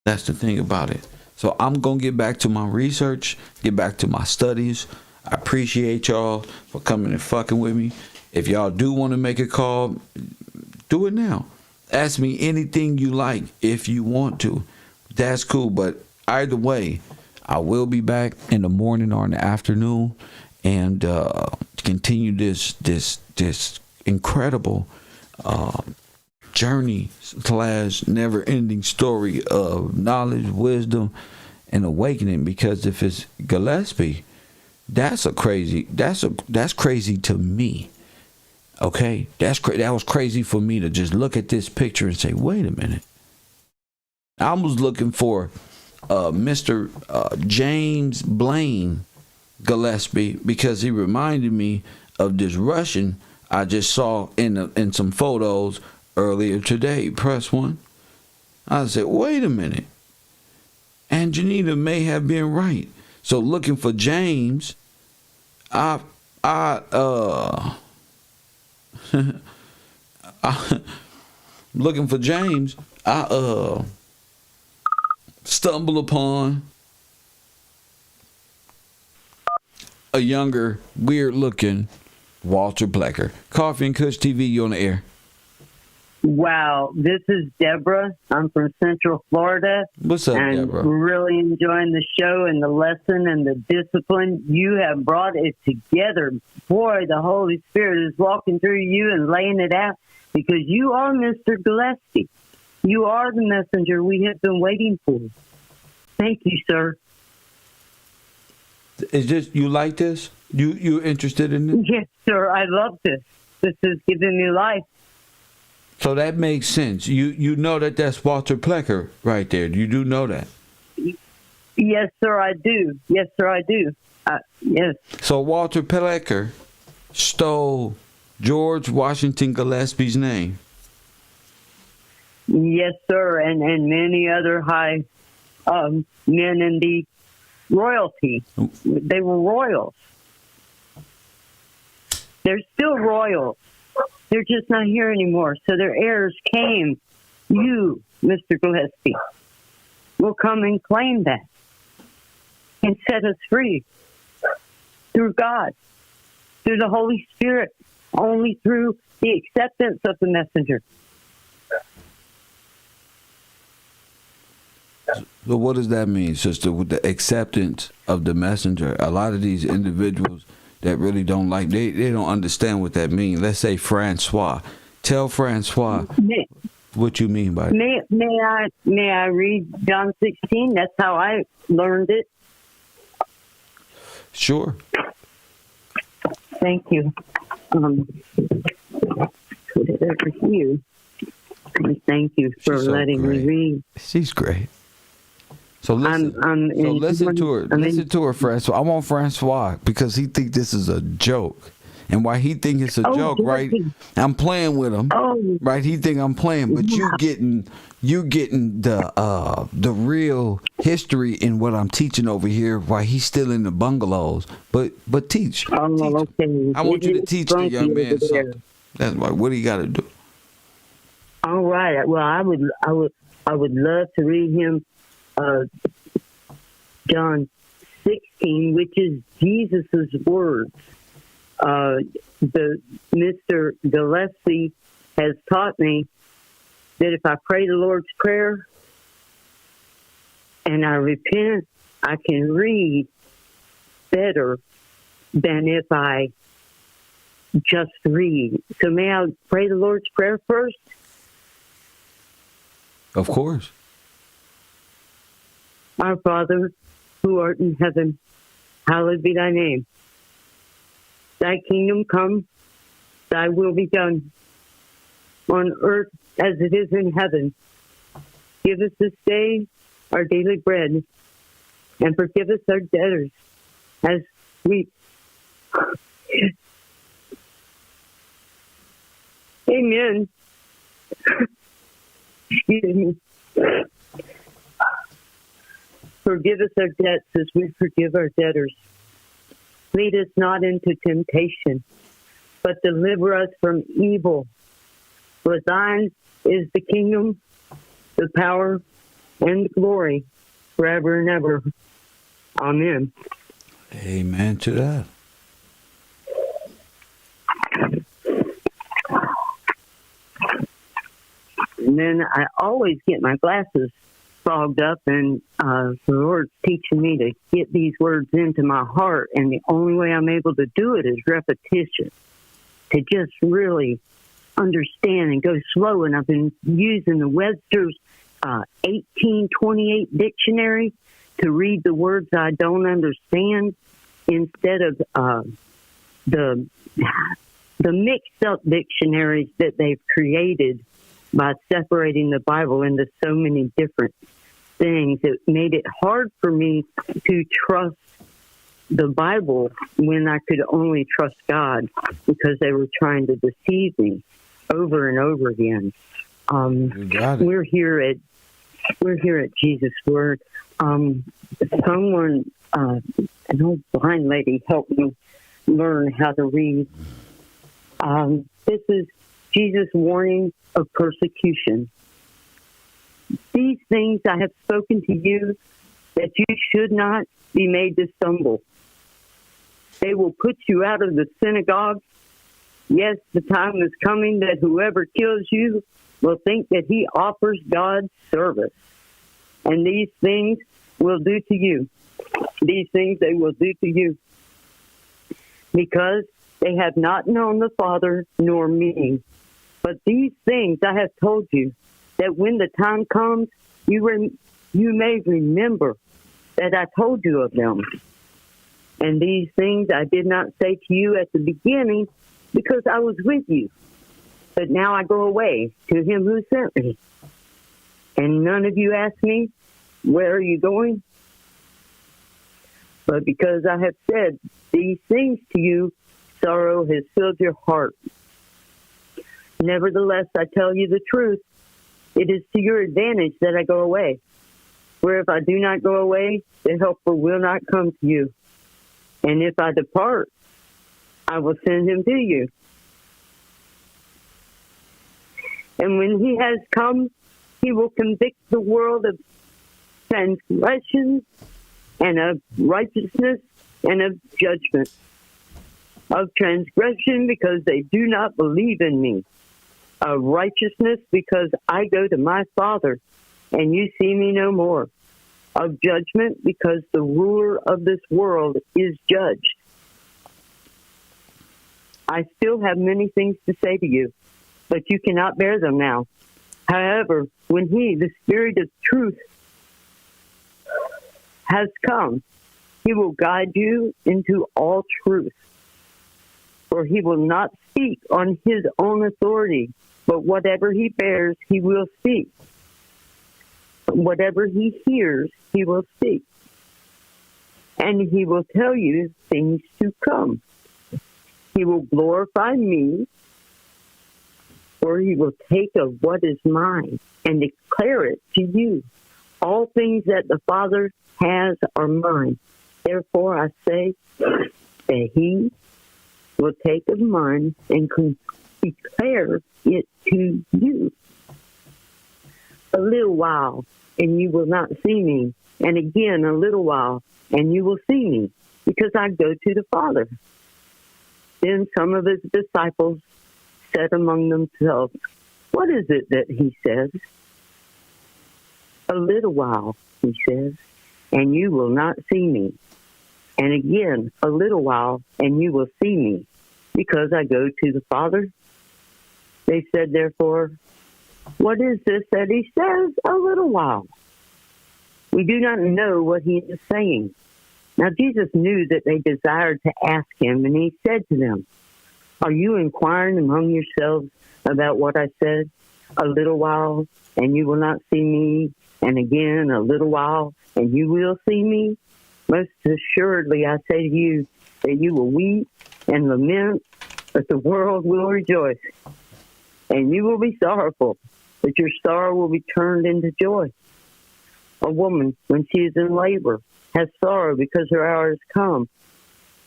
That's the thing about it. So I'm going to get back to my research, get back to my studies. I appreciate y'all for coming and fucking with me. If y'all do want to make a call, do it now. Ask me anything you like if you want to. That's cool. But either way, I will be back in the morning or in the afternoon and continue this incredible journey / never-ending story of knowledge, wisdom, and awakening. Because if it's Gillespie, that's crazy to me. Okay, that was crazy for me to just look at this picture and say, wait a minute. I was looking for Mr. James Blaine Gillespie because he reminded me of this Russian I just saw in some photos earlier today. Press one. I said, wait a minute. And Janita may have been right. So looking for James, looking for James, I stumble upon a younger, weird-looking Walter Plecker. Coffee and Kush TV, you on the air.
Wow, this is Deborah. I'm from Central Florida.
What's up,
and
Deborah?
Really enjoying the show and the lesson and the discipline. You have brought it together. Boy, the Holy Spirit is walking through you and laying it out because you are Mr. Gillespie. You are the messenger we have been waiting for. Thank you, sir.
Is this, you like this? You interested in it?
Yes, sir. I love this. This is giving me life.
So that makes sense. You know that's Walter Plecker right there. You do know that.
Yes, sir, I do. Yes, sir, I do. Yes.
So Walter Plecker stole George Washington Gillespie's name.
Yes, sir, and many other high men in the royalty. They were royals. They're still royals. They're just not here anymore. So their heirs came. You, Mr. Gillespie, will come and claim that and set us free through God, through the Holy Spirit, only through the acceptance of the messenger.
So what does that mean, sister, with the acceptance of the messenger? A lot of these individuals that really don't like, they don't understand what that means. Let's say Francois. Tell Francois what you mean by that.
May I read John 16? That's how I learned it.
Sure.
Thank you. Put it over here. And thank you for
She's so
letting
great.
me read.
She's great. So listen, listen to her. Listen to her, Francois. I want Francois because he think this is a joke, and why he think it's a joke, right? I'm playing with him, right? He think I'm playing, but you getting the real history in what I'm teaching over here. Why he's still in the bungalows, but teach.
Okay.
I want you to teach the young man something. That's why. What do you got to do?
All right. Well, I would love to read him. John 16, which is Jesus's words. The Mr. Gillespie has taught me that if I pray the Lord's Prayer and I repent, I can read better than if I just read. So may I pray the Lord's Prayer first?
Of course.
Our Father, who art in heaven, hallowed be thy name. Thy kingdom come, thy will be done, on earth as it is in heaven. Give us this day our daily bread, and forgive us our debtors, as we... Amen. Excuse me. Forgive us our debts as we forgive our debtors. Lead us not into temptation, but deliver us from evil. For thine is the kingdom, the power, and the glory, forever and ever. Amen.
Amen to that.
And then I always get my glasses fogged up, and the Lord's teaching me to get these words into my heart, and the only way I'm able to do it is repetition, to just really understand and go slow. And I've been using the Webster's 1828 dictionary to read the words I don't understand instead of the mixed up dictionaries that they've created by separating the Bible into so many different things. It made it hard for me to trust the Bible when I could only trust God, because they were trying to deceive me over and over again. We're here at Jesus Word. Someone, an old blind lady, helped me learn how to read. This is Jesus' warning of persecution. These things I have spoken to you, that you should not be made to stumble. They will put you out of the synagogue. Yes, the time is coming that whoever kills you will think that he offers God service. And these things will do to you. These things they will do to you. Because they have not known the Father nor me. But these things I have told you, that when the time comes, you may remember that I told you of them. And these things I did not say to you at the beginning, because I was with you. But now I go away to him who sent me. And none of you ask me, where are you going? But because I have said these things to you, sorrow has filled your heart. Nevertheless, I tell you the truth. It is to your advantage that I go away. For if I do not go away, the Helper will not come to you. And if I depart, I will send him to you. And when he has come, he will convict the world of transgression and of righteousness and of judgment. Of transgression, because they do not believe in me. Of righteousness, because I go to my Father, and you see me no more. Of judgment, because the ruler of this world is judged. I still have many things to say to you, but you cannot bear them now. However, when he, the Spirit of truth, has come, he will guide you into all truth. For he will not speak on his own authority, but whatever he bears, he will speak. Whatever he hears, he will speak. And he will tell you things to come. He will glorify me, for he will take of what is mine and declare it to you. All things that the Father has are mine. Therefore I say that he will take of mine and declare it to you. A little while, and you will not see me. And again, a little while, and you will see me, because I go to the Father. Then some of his disciples said among themselves, what is it that he says? A little while, he says, and you will not see me. And again, a little while, and you will see me, because I go to the Father. They said, therefore, what is this that he says? A little while. We do not know what he is saying. Now Jesus knew that they desired to ask him, and he said to them, are you inquiring among yourselves about what I said? A little while, and you will not see me, and again a little while, and you will see me? Most assuredly I say to you that you will weep and lament, but the world will rejoice. And you will be sorrowful, but your sorrow will be turned into joy. A woman, when she is in labor, has sorrow because her hour has come.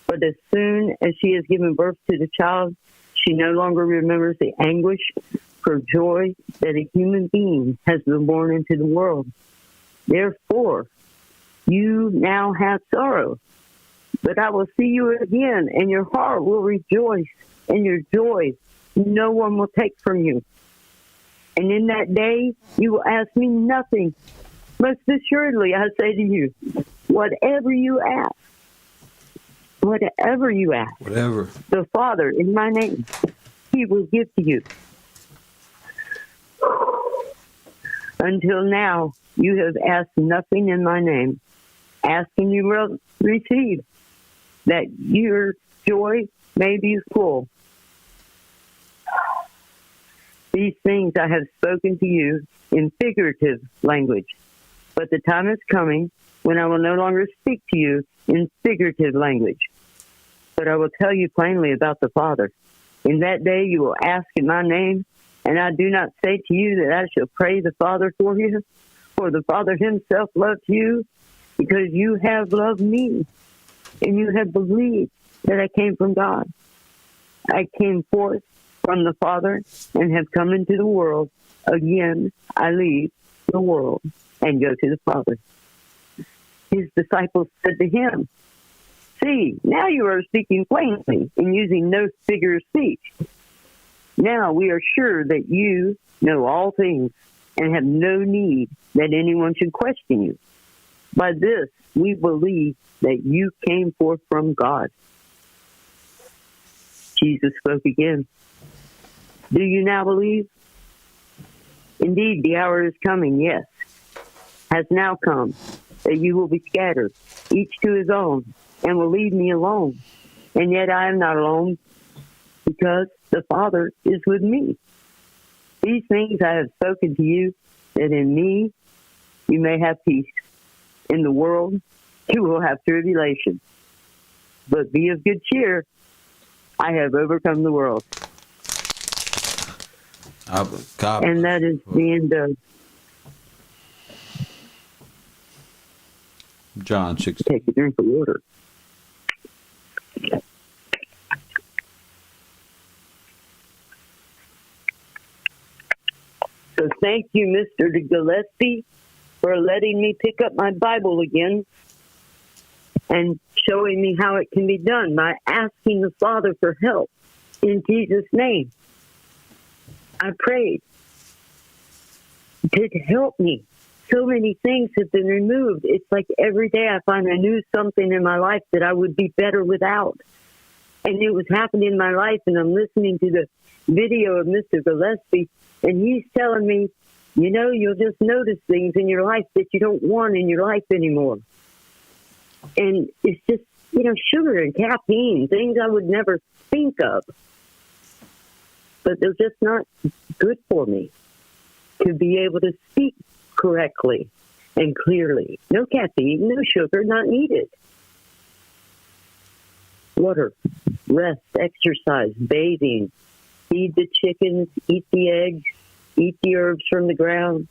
But as soon as she has given birth to the child, she no longer remembers the anguish for joy that a human being has been born into the world. Therefore, you now have sorrow, but I will see you again, and your heart will rejoice, and your joy no one will take from you. And in that day, you will ask me nothing. Most assuredly, I say to you, whatever you ask, the Father in my name, he will give to you. Until now, you have asked nothing in my name. Ask and you will receive, that your joy may be full. These things I have spoken to you in figurative language, but the time is coming when I will no longer speak to you in figurative language, but I will tell you plainly about the Father. In that day you will ask in my name, and I do not say to you that I shall pray the Father for you, for the Father himself loves you, because you have loved me, and you have believed that I came from God. I came forth from the Father and have come into the world. Again, I leave the world and go to the Father. His disciples said to him, See, now you are speaking plainly and using no figure of speech. Now we are sure that you know all things and have no need that anyone should question you. By this, we believe that you came forth from God. Jesus spoke again. Do you now believe? Indeed, the hour is coming, yes, has now come, that you will be scattered, each to his own, and will leave me alone. And yet I am not alone, because the Father is with me. These things I have spoken to you, that in me you may have peace. In the world you will have tribulation. But be of good cheer. I have overcome the world. And that is the end of
John 6.
Take a drink of water. So thank you, Mr. Gillespie, for letting me pick up my Bible again and showing me how it can be done by asking the Father for help. In Jesus' name, I prayed to help me. So many things have been removed. It's like every day I find I knew something in my life that I would be better without. And it was happening in my life, and I'm listening to the video of Mr. Gillespie, and he's telling me, you know, you'll just notice things in your life that you don't want in your life anymore. And it's just, you know, sugar and caffeine, things I would never think of. But they're just not good for me to be able to speak correctly and clearly. No caffeine, no sugar, not needed. Water, rest, exercise, bathing, feed the chickens, eat the eggs, eat the herbs from the ground.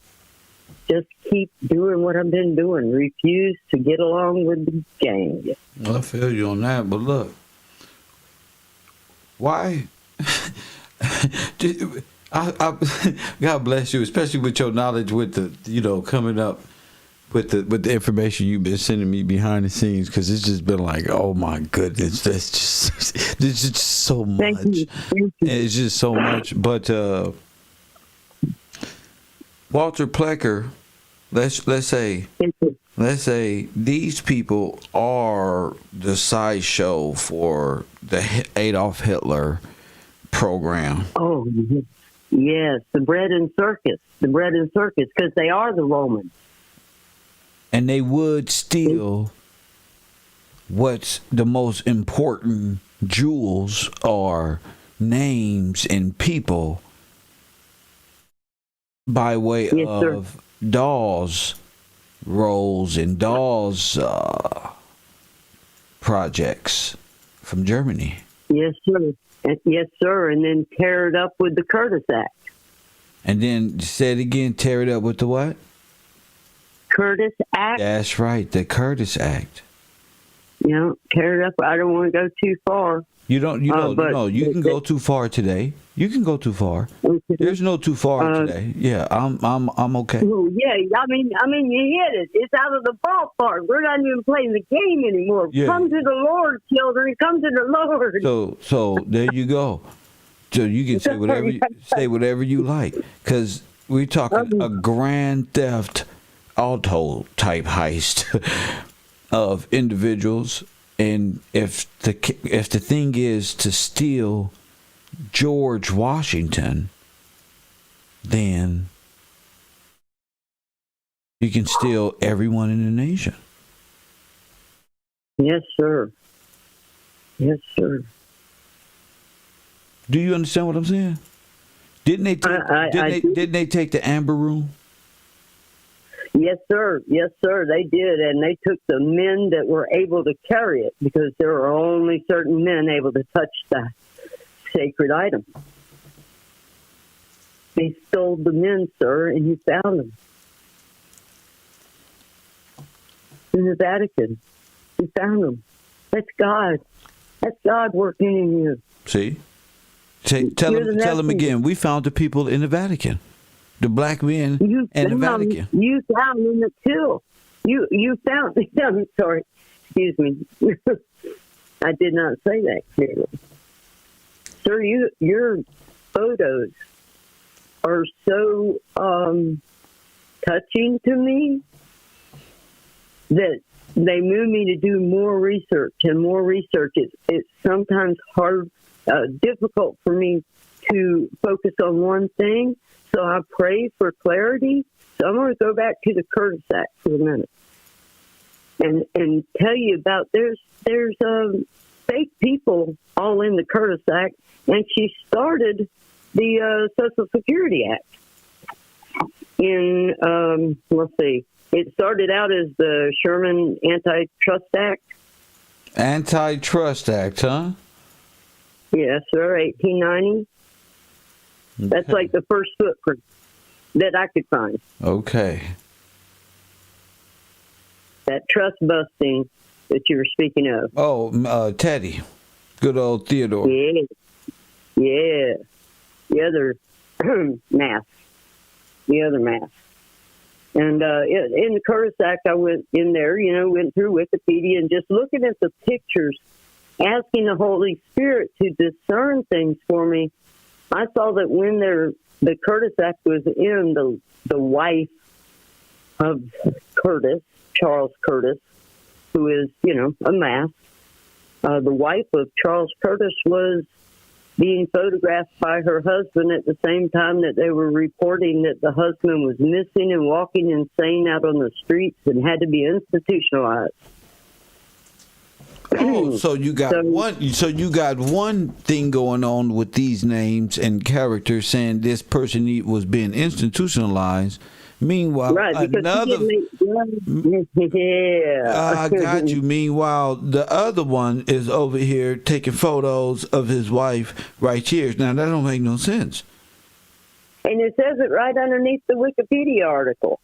Just keep doing what I've been doing. Refuse to get along with the gang.
Well, I feel you on that, but look, why? God bless you, especially with your knowledge with the, you know, coming up with the information you've been sending me behind the scenes, because it's just been like, oh my goodness, there's just so much.
Thank you.
It's just so much. But Walter Plecker, let's say these people are the sideshow for the Adolf Hitler program.
Oh, yes, the bread and circus, because they are the Romans.
And they would steal what's the most important jewels are names and people by way of Dawes roles and Dawes projects from Germany.
Yes, sir. Yes, sir. And then tear it up with the Curtis Act.
And then say it again, tear it up with the what?
Curtis Act.
That's right, the Curtis Act.
You know, tear it up. I don't want to go too far.
You don't. No. You can go too far today. You can go too far.
Okay.
There's no too far today. Yeah, I'm okay.
Well, yeah. I mean, you hit it. It's out of the ballpark. We're not even playing the game anymore.
Yeah.
Come to the Lord, children. Come to the Lord.
So there you go. So you can say whatever you like, because we're talking a Grand Theft Auto type heist of individuals. And if the thing is to steal George Washington, then you can steal everyone in the nation.
Yes, sir. Yes, sir.
Do you understand what I'm saying? Didn't they take the Amber Room?
Yes, sir. Yes, sir. They did, and they took the men that were able to carry it, because there are only certain men able to touch the sacred item. They stole the men, sir, and you found them in the Vatican. You found them. That's God. That's God working in you.
See? Tell them again. We found the people in the Vatican. The black men in the Vatican.
You found them too. You found. I'm sorry. Excuse me. I did not say that clearly. Sir, your photos are so touching to me that they move me to do more research and more research. It's sometimes hard, difficult for me to focus on one thing, so I pray for clarity. So I'm going to go back to the Curtis Act for a minute and tell you about there's fake people all in the Curtis Act, and she started the Social Security Act in, let's see, it started out as the Sherman Antitrust Act.
Antitrust Act, huh?
Yes, sir, 1890. Okay. That's like the first footprint that I could find.
Okay.
That trust busting that you were speaking of.
Oh, Teddy. Good old Theodore.
Yeah. Yeah. The other math. The other math. And in the Curtis Act, I went in there, went through Wikipedia and just looking at the pictures, asking the Holy Spirit to discern things for me. I saw that when the Curtis Act was in, the wife of Curtis, Charles Curtis, who is, a math, the wife of Charles Curtis was being photographed by her husband at the same time that they were reporting that the husband was missing and walking insane out on the streets and had to be institutionalized.
Oh, so you got one thing going on with these names and characters saying this person was being institutionalized. Meanwhile,
right,
another.
Yeah,
I got you. Meanwhile, the other one is over here taking photos of his wife right here. Now that don't make no sense.
And it says it right underneath the Wikipedia article.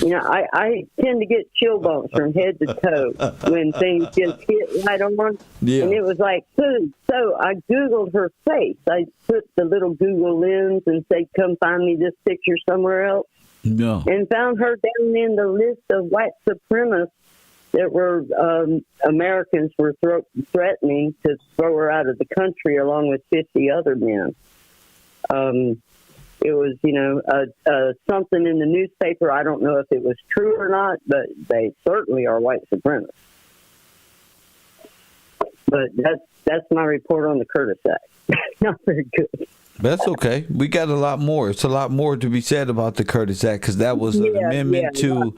I tend to get chill bumps from head to toe when things just hit right on. Yeah. And it was like, so I Googled her face. I put the little Google lens and say, come find me this picture somewhere else.
No.
And found her down in the list of white supremacists that were Americans were threatening to throw her out of the country along with 50 other men. It was, something in the newspaper. I don't know if it was true or not, but they certainly are white supremacists. But that's my report on the Curtis Act. Not very good.
That's okay. We got a lot more. It's a lot more to be said about the Curtis Act because that was an amendment to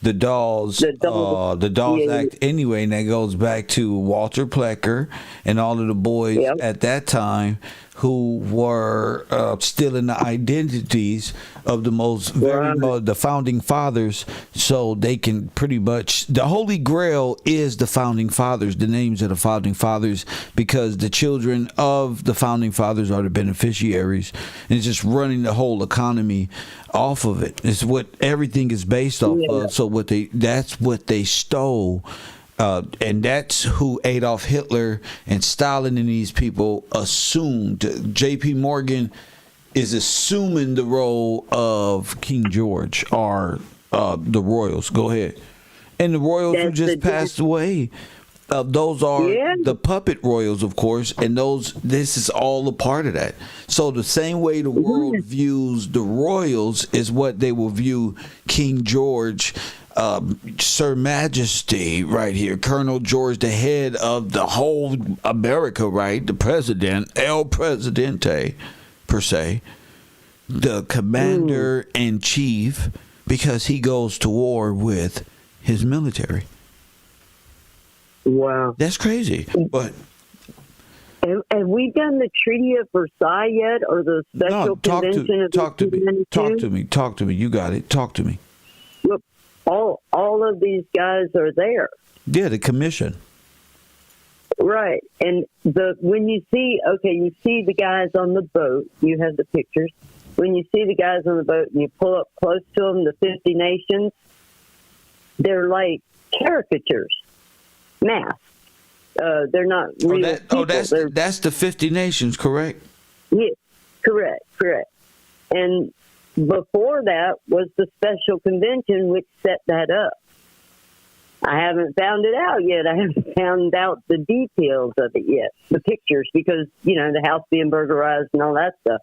the Dawes Act anyway, and that goes back to Walter Plecker and all of the boys at that time who were stealing the identities of the founding fathers, so they can pretty much, the Holy Grail is the founding fathers, the names of the founding fathers, because the children of the founding fathers are the beneficiaries, and it's just running the whole economy off of it. It's what everything is based off of. So that's what they stole. And that's who Adolf Hitler and Stalin and these people assumed. J.P. Morgan is assuming the role of King George or the royals. Go ahead. And the royals who just passed away, those are the puppet royals, of course, and this is all a part of that. So the same way the world views the royals is what they will view King George, Sir Majesty right here, Colonel George, the head of the whole America, right? The president, El Presidente, per se, the commander in chief, because he goes to war with his military.
Wow.
That's crazy. But
have we done the Treaty of Versailles yet, or the Special Convention of 1892?
Talk to me. You got it. Talk to me.
Look, all of these guys are there.
Yeah, the commission.
Right. And when you see the guys on the boat, you have the pictures. When you see the guys on the boat and you pull up close to them, the 50 nations, they're like caricatures, masked. They're not real people.
That's the 50 nations, correct?
Yeah, correct. And before that was the Special Convention, which set that up. I haven't found it out yet. I haven't found out the details of it yet. The pictures, because, the house being burglarized and all that stuff.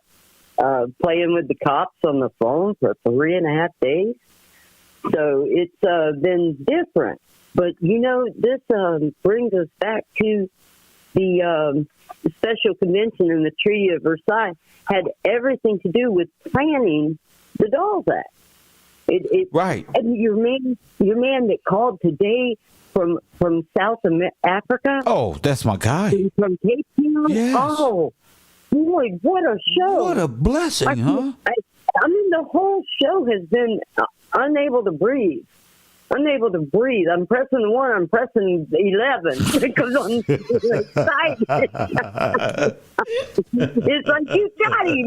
Playing with the cops on the phone for 3.5 days. So it's been different. But, this brings us back to the special convention and the Treaty of Versailles had everything to do with planning the Dawes Act.
Right.
And your man that called today from South Africa.
Oh, that's my guy.
From Cape Town.
Yes.
Oh, boy, what a show!
What a blessing, huh?
I mean, the whole show has been unable to breathe. Unable to breathe. I'm pressing 1. I'm pressing 11 because I'm excited. It's like you got him.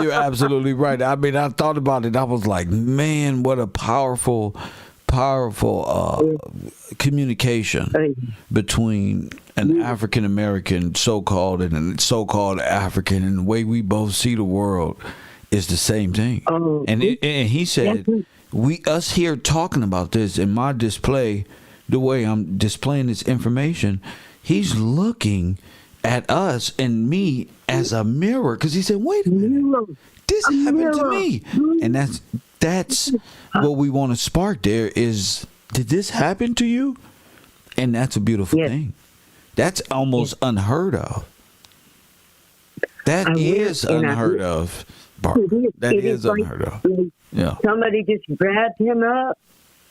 You're absolutely right. I mean, I thought about it. I was like, man, what a powerful communication between an African American so-called and a so-called African, and the way we both see the world is the same thing. And he said, us here talking about this in my display, the way I'm displaying this information, he's looking at us and me as a mirror, because he said, wait a minute, this happened to me. And that's what we want to spark there is, did this happen to you? And that's a beautiful thing. That's almost unheard of. That is unheard of, Bart. That is unheard of. Yeah.
Somebody just grabbed him up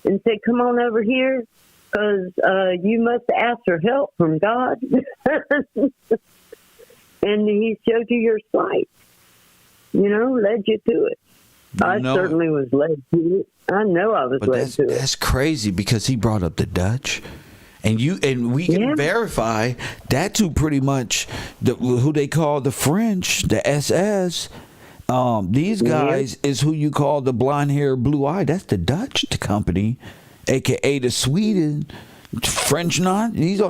and said, come on over here, because you must ask for help from God. And he showed you your sight. Led you to it. I certainly was led to it. I know I was led to it.
That's crazy, because he brought up the Dutch. And we can verify that's who pretty much who they call the French, the SS. These guys is who you call the blonde hair, blue eye. That's the Dutch company, aka the Sweden, French. Not these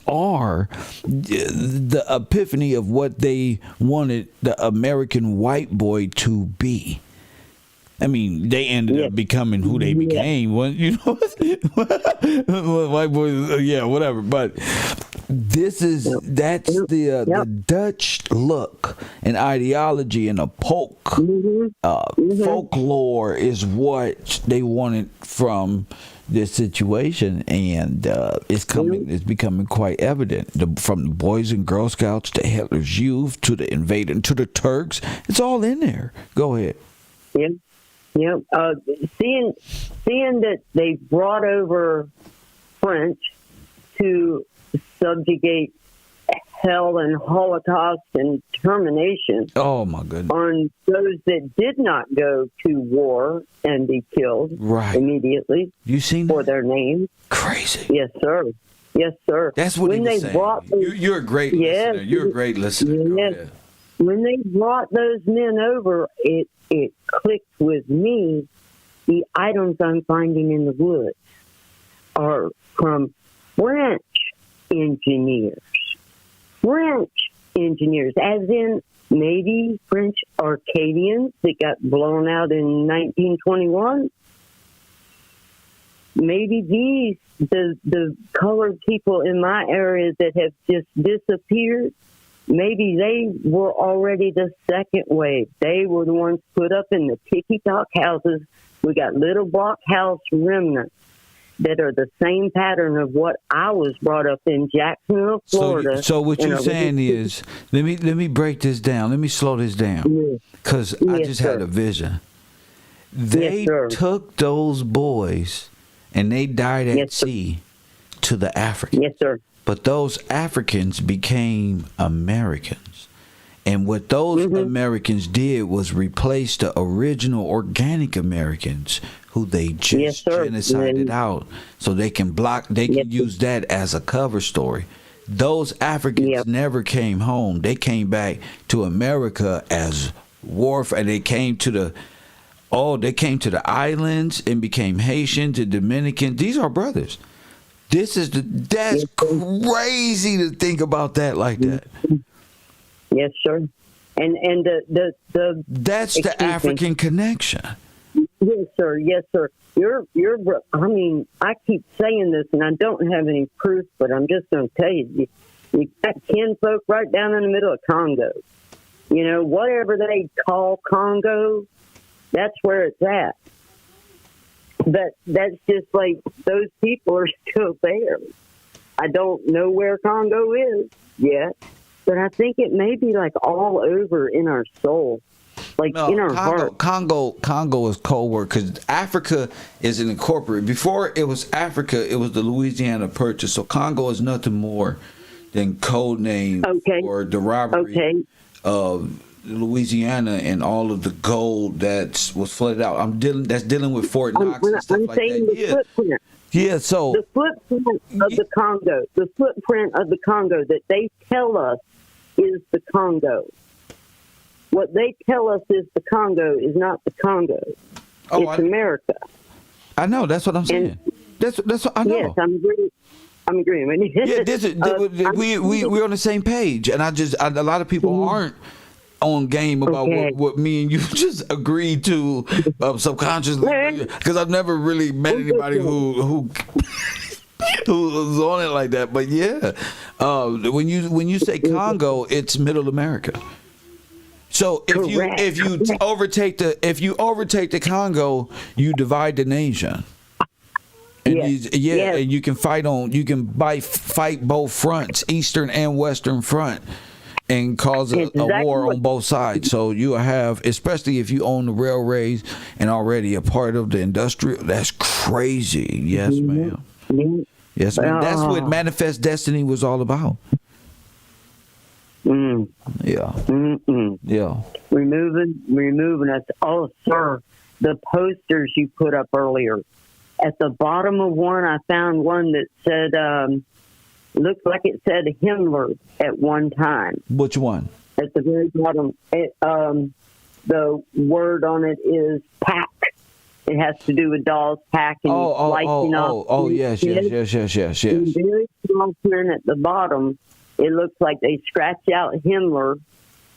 are the epiphany of what they wanted the American white boy to be. I mean, they ended up becoming who they became. Well, white boys, whatever. But that's the Dutch look and ideology and a folklore is what they wanted from this situation, and it's becoming quite evident. From the Boys and Girl Scouts to Hitler's Youth to the invading to the Turks, it's all in there. Go ahead.
Yeah. Seeing that they brought over French to subjugate hell and Holocaust and termination.
Oh my goodness!
On those that did not go to war and be killed immediately.
You seen
for their names?
Crazy.
Yes, sir. Yes, sir.
That's what he was saying. You're a great listener. You're a great listener.
Yes. When they brought those men over, it clicked with me. The items I'm finding in the woods are from French engineers. French engineers, as in maybe French Arcadians that got blown out in 1921. Maybe the colored people in my area that have just disappeared, maybe they were already the second wave. They were the ones put up in the ticky-tock houses. We got little block house remnants that are the same pattern of what I was brought up in Jacksonville, Florida.
So what you're saying is, let me break this down. Let me slow this down, because I just had a vision. They took those boys and they died at sea to the Africans.
Yes, sir.
But those Africans became Americans. And what those Americans did was replace the original organic Americans who they just genocided out, so they can use that as a cover story. Those Africans never came home. They came back to America as warfare. They came to the islands and became Haitians and Dominicans. These are brothers. That's crazy to think about that like that.
Yes, sir. And that's
the African connection.
Yes, sir. Yes, sir. I mean, I keep saying this, and I don't have any proof, but I'm just going to tell you, you got kinfolk right down in the middle of Congo. You know, whatever they call Congo, that's where it's at. But that's just like those people are still there. I don't know where Congo is yet, but I think it may be like all over in our soul. Like in our heart.
Congo is cold word because Africa is an incorporated. Before it was Africa, it was the Louisiana Purchase. So Congo is nothing more than code name for the robbery of Louisiana and all of the gold that was flooded out. That's dealing with Fort Knox and stuff like that.
Footprint.
Yeah, so
the footprint of the footprint of the Congo that they tell us is the Congo. What they tell us is the Congo is not the Congo. It's America.
I know. That's what I'm saying. That's what I know.
Yes, I'm agreeing.
Yeah, we're on the same page, and a lot of people aren't on game about what me and you just agreed to subconsciously, because I've never really met anybody who who's on it like that. But yeah, when you say Congo, it's Middle America. So if you overtake the Congo, you divide the nation. And and you can fight both fronts, eastern and western front, and cause a war on both sides. So you have, especially if you own the railways and already a part of the industrial, that's crazy. Yes, ma'am. Yes, ma'am. That's what Manifest Destiny was all about. Yeah. Yeah.
Removing us. Oh, sir, the posters you put up earlier. At the bottom of one, I found one that said, looked like it said Himmler at one time.
Which one?
At the very bottom. The word on it is pack. It has to do with Dawes pack and slicing off.
Yes.
And very small print at the bottom, it looks like they scratched out Himmler,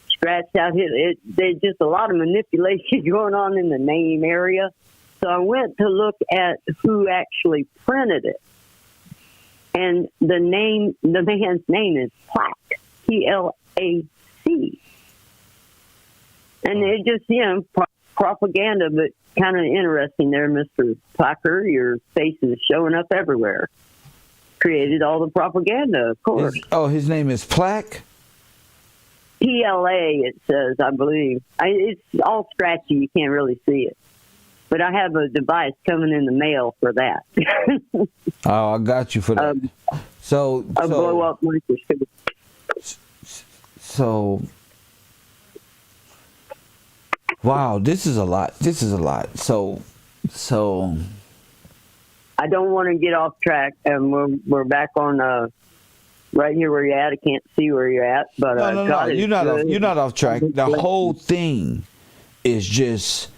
scratched out there's just a lot of manipulation going on in the name area. So I went to look at who actually printed it. And the man's name is Plack, P-L-A-C. And it just, propaganda, but kind of interesting there, Mr. Placker. Your face is showing up everywhere. Created all the propaganda, of course.
His name is Plack?
P-L-A, it says, I believe. It's all scratchy. You can't really see it. But I have a device coming in the mail for that.
I got you for that. So
blow up microscope.
So, wow, this is a lot. So.
I don't want to get off track, and we're back on right here where you're at. I can't see where you're at, but
no. You're not off track. The whole thing is just.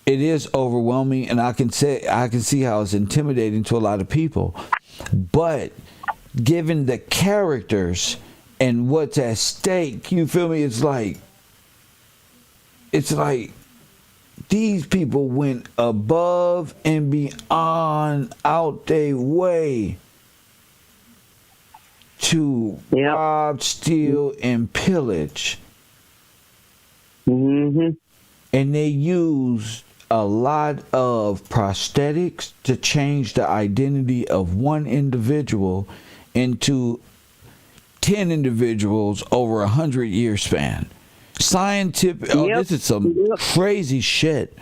It is overwhelming, and I can see how it's intimidating to a lot of people. But given the characters and what's at stake, you feel me? It's like these people went above and beyond, out their way to rob, steal, and pillage.
Mm-hmm.
And they used a lot of prosthetics to change the identity of one individual into 10 individuals over 100-year span. Scientific. This is some crazy shit,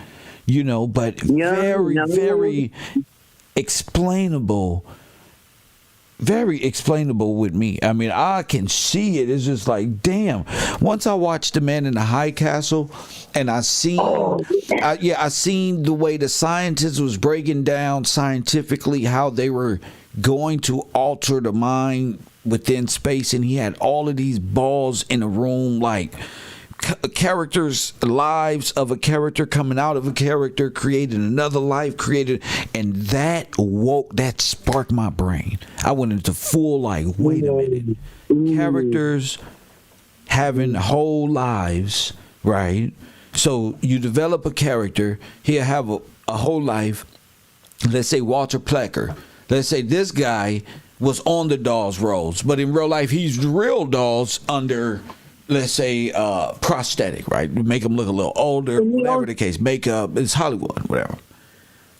but very explainable. Very explainable with me. I mean, I can see it. It's just like, damn. Once I watched The Man in the High Castle, and I seen the way the scientists was breaking down scientifically how they were going to alter the mind within space, and he had all of these balls in a room, like characters, lives of a character coming out of a character, creating another life, and that sparked my brain. I went into full wait a minute, characters having whole lives, right? So you develop a character, he'll have a whole life. Let's say Walter Plecker. Let's say this guy was on the Dawes roles, but in real life he's the real Dawes under, let's say, prosthetic, right? Make him look a little older, whatever the case. Makeup, it's Hollywood, whatever.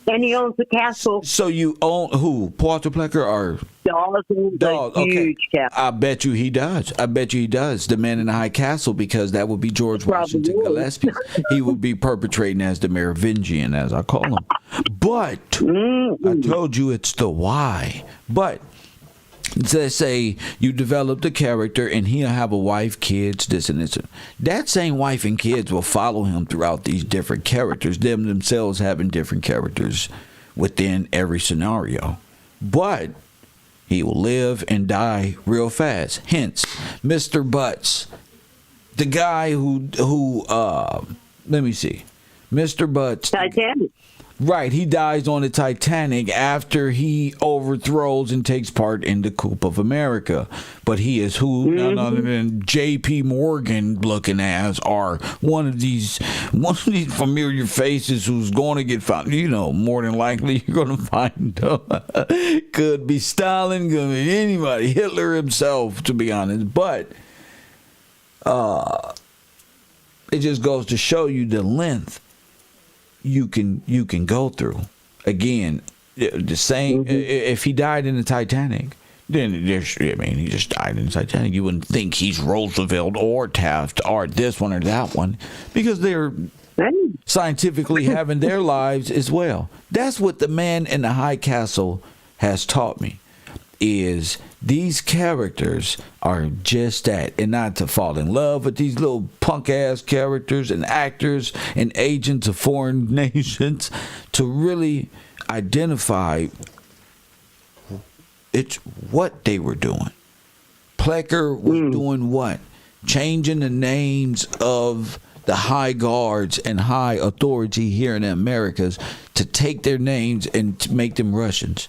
And he owns the castle.
So you own who? Walter Plecker or
Dawes owns a huge castle.
I bet you he does. The Man in the High Castle, because that would be George Washington Gillespie. He would be perpetrating as the Merovingian, as I call him. But I told you it's the why. But let's say you develop the character and he'll have a wife, kids, this and this. That same wife and kids will follow him throughout these different characters, them themselves having different characters within every scenario. But he will live and die real fast. Hence, Mr. Butts, the guy who let me see. Mr. Butts.
Titanic.
Right, he dies on the Titanic after he overthrows and takes part in the coup of America. But he is who none other than J.P. Morgan looking ass, or one of these familiar faces who's going to get found. You know, more than likely you're going to find them. Could be Stalin, could be anybody, Hitler himself, to be honest. But it just goes to show you the length you can go through. Again, the same. If he died in the Titanic, then he just died in the Titanic. You wouldn't think he's Roosevelt or Taft or this one or that one, because they're scientifically having their lives as well. That's what the Man in the High Castle has taught me, is these characters are just that, and not to fall in love with these little punk ass characters and actors and agents of foreign nations, to really identify it's what they were doing. Plecker was doing what? Changing the names of the high guards and high authority here in the Americas to take their names and to make them Russians.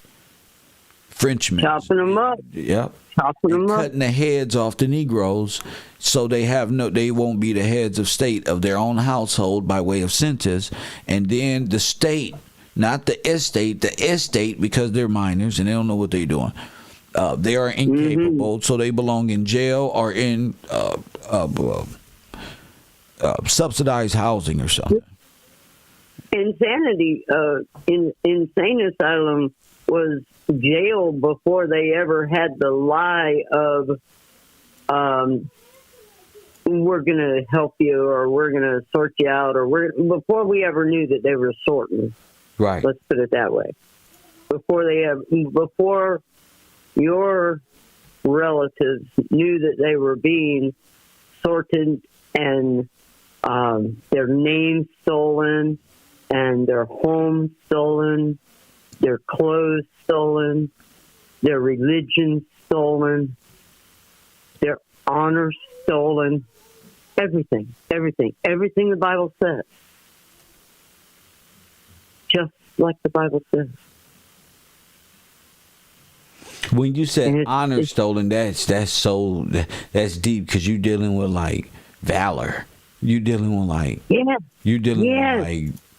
Frenchmen.
Chopping them up.
Yep.
Chopping them up.
Cutting the heads off the Negroes, so they won't be the heads of state of their own household by way of census. And then the state, not the estate, because they're minors and they don't know what they're doing. They are incapable, so they belong in jail or in subsidized housing or something.
Insanity. Insane asylum was jail before they ever had the lie of we're going to help you, or we're going to sort you out, or before we ever knew that they were sorting.
Right.
Let's put it that way. Before your relatives knew that they were being sorted and their names stolen and their homes stolen, their clothes stolen, their religion stolen, their honor stolen, everything the Bible says. Just like the Bible says.
When you said honor stolen, that's deep, because you're dealing with like valor. You're dealing with like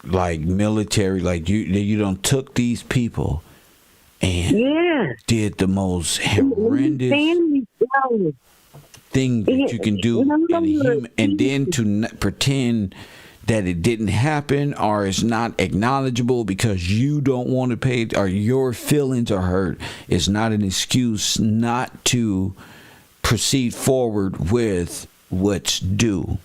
like military, like you done took these people and did the most horrendous thing that you can do in a human, and then to pretend that it didn't happen or it's not acknowledgeable because you don't want to pay, or your feelings are hurt, is not an excuse not to proceed forward with what's due.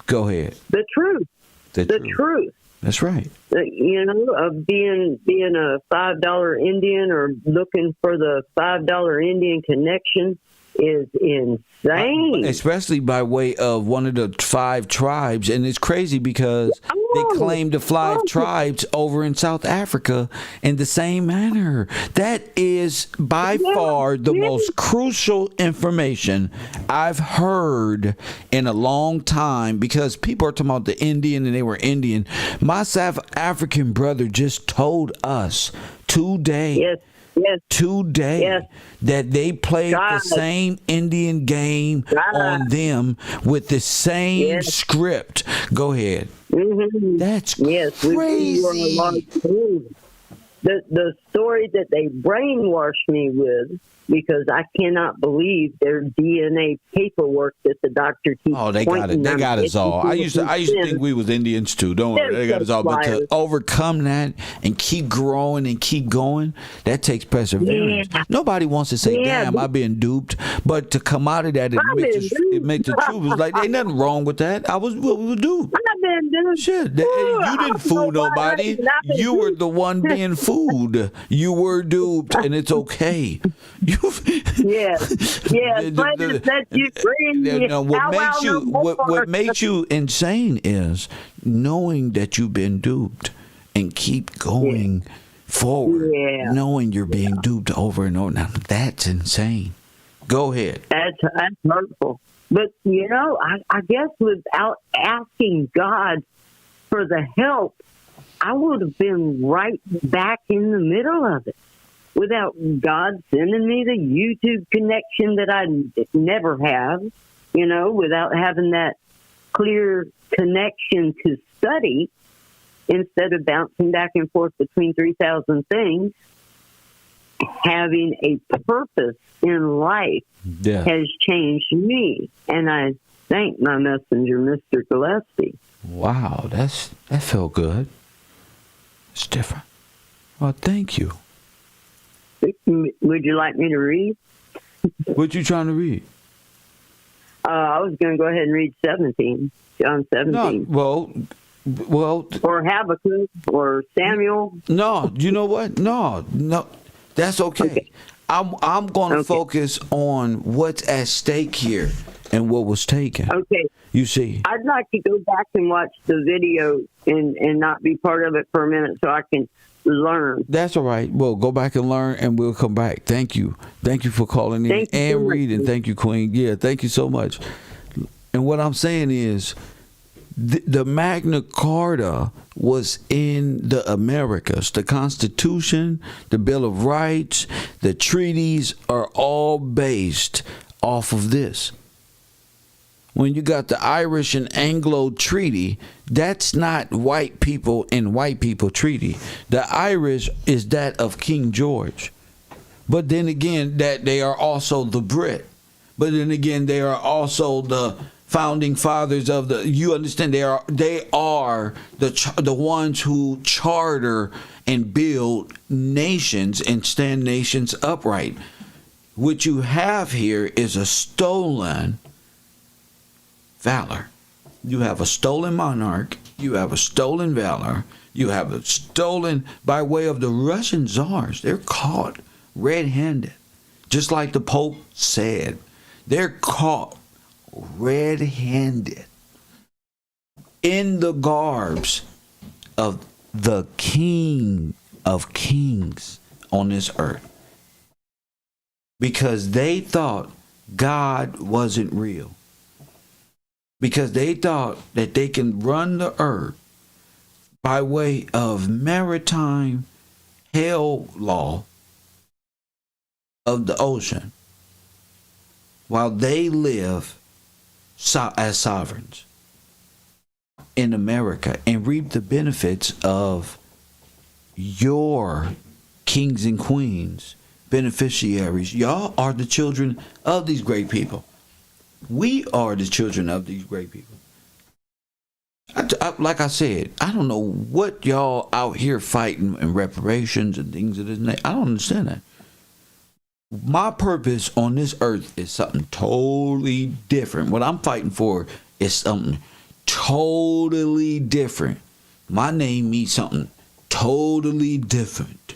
Go ahead.
The truth. The truth.
That's right.
Of being a $5 Indian or looking for the $5 Indian connection is insane.
Especially by way of one of the 5 tribes. And it's crazy because they claim the 5 tribes over in South Africa in the same manner. That is by far the most crucial information I've heard in a long time, because people are talking about the Indian and they were Indian. My South African brother just told us today
Yes.
today
Yes.
that they played the
God.
same Indian game
God.
on them with the same
Yes.
script. Go ahead.
Mm-hmm.
That's
Yes, we were a large
crazy.
group. The story that they brainwashed me with, because I cannot believe their DNA paperwork that the doctor keeps
Oh, they got it.
pointing
They
them
got us all. I used to
52%.
think we was Indians too. Don't worry, they got us all. But to overcome that and keep growing and keep going, that takes perseverance.
Yeah.
Nobody wants to say,
Yeah,
"Damn,
but-
I've been duped," but to come out of that and
I've been
make the
duped.
truth was like, ain't nothing wrong with that. We were duped.
I've been doing
Shit,
Ooh,
you
I
didn't
don't
fool
know why
nobody.
I've been
You were
duped.
the one being fooled. You were duped, and it's okay.
Yes, yes. But that you bring
what makes you insane is knowing that you've been duped and keep going forward,
Yeah.
knowing you're being duped over and over. Now that's insane. Go ahead.
That's hurtful. But, I guess without asking God for the help, I would have been right back in the middle of it. Without God sending me the YouTube connection that I never have, without having that clear connection to study instead of bouncing back and forth between 3,000 things, having a purpose in life has changed me. And I thank my messenger, Mr. Gillespie.
Wow, that felt good. It's different. Well, thank you.
Would you like me to read?
What you trying to read?
I was going to go ahead and read 17, John 17.
No, well,
or Habakkuk, or Samuel.
No, you know what? No, that's okay. I'm going to focus on what's at stake here and what was taken.
Okay.
You see,
I'd like to go back and watch the video and not be part of it for a minute so I can learn.
That's all right. Well, go back and learn, and we'll come back. Thank you for calling in and reading. Thank you, Queen. Yeah, thank you so much. And what I'm saying is, the Magna Carta was in the Americas. The Constitution, the Bill of Rights, the treaties are all based off of this. When you got the Irish and Anglo Treaty, that's not white people and white people treaty. The Irish is that of King George. But then again, that they are also the Brit. But then again, they are also the founding fathers of the. You understand? They are the ones who charter and build nations and stand nations upright. What you have here is a stolen valor. You have a stolen monarch. You have a stolen valor. You have a stolen by way of the Russian czars. They're caught red-handed, just like the Pope said. They're caught red-handed in the garbs of the King of Kings on this earth, because they thought God wasn't real, because they thought that they can run the earth by way of maritime hell law of the ocean, while they live as sovereigns in America and reap the benefits of your kings and queens, beneficiaries. Y'all are the children of these great people. We are the children of these great people. Like I said, I don't know what y'all out here fighting and reparations and things of this nature. I don't understand that. My purpose on this earth is something totally different. What I'm fighting for is something totally different. My name means something totally different.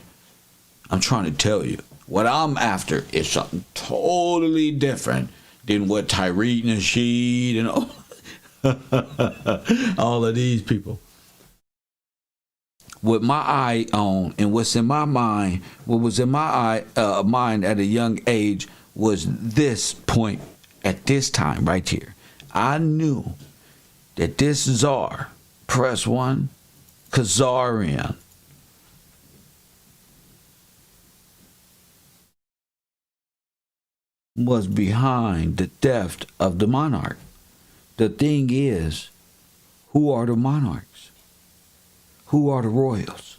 I'm trying to tell you, what I'm after is something totally different than what Tariq Nasheed and all of these people. With my eye on and what's in my mind, what was in my mind at a young age was this point at this time right here. I knew that this czar, press one, Khazarian, was behind the theft of the monarch. The thing is, who are the monarchs? Who are the royals?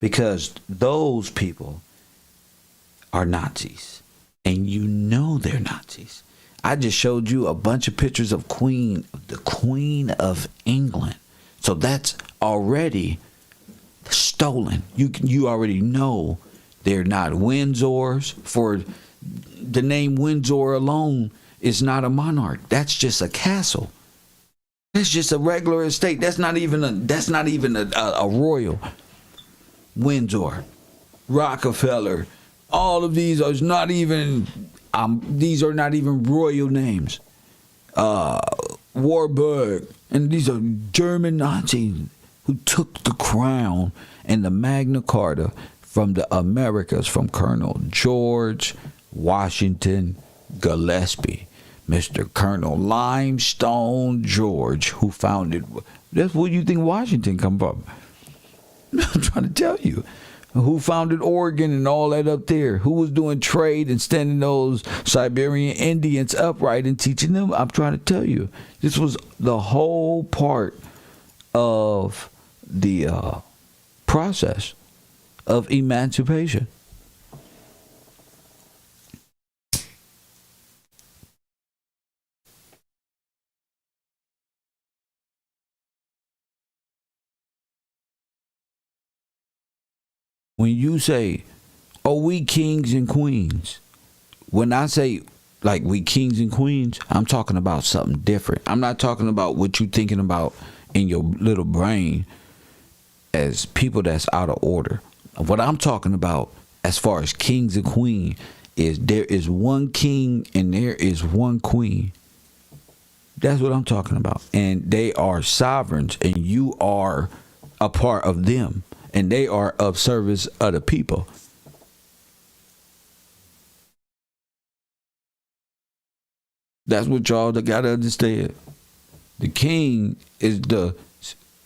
Because those people are Nazis. And you know they're Nazis. I just showed you a bunch of pictures of the Queen of England. So that's already stolen. You already know they're not Windsors. For the name Windsor alone is not a monarch. That's just a castle. That's just a regular estate. That's not even a royal. Windsor, Rockefeller, all of these are not even royal names. Warburg, and these are German Nazis who took the crown and the Magna Carta from the Americas, from Colonel George Washington Gillespie, Mr. Colonel Limestone George, who founded. That's where you think Washington come from. I'm trying to tell you. Who founded Oregon and all that up there? Who was doing trade and standing those Siberian Indians upright and teaching them? I'm trying to tell you. This was the whole part of the process of emancipation. When you say, oh, we kings and queens, when I say like we kings and queens, I'm talking about something different. I'm not talking about what you're thinking about in your little brain as people that's out of order. What I'm talking about as far as kings and queens is there is one king and there is one queen. That's what I'm talking about. And they are sovereigns and you are a part of them. And they are of service of the people. That's what y'all got to understand. The king is the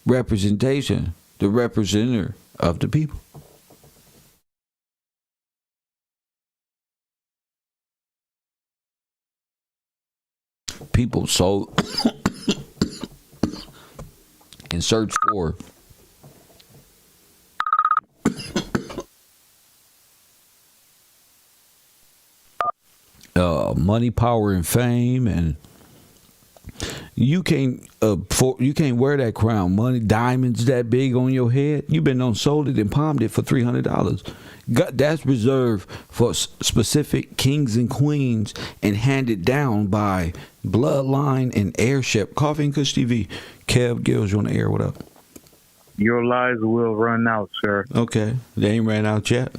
representation, the representative of the people. People so in search for money, power, and fame, and you can't wear that crown. Money, diamonds that big on your head. You've been on sold it and palmed it for $300. That's reserved for specific kings and queens and handed down by bloodline and heirship. Coffee and Kush TV. Kev Gills, you on the air? What up?
Your lies will run out, sir.
Okay, they ain't ran out yet,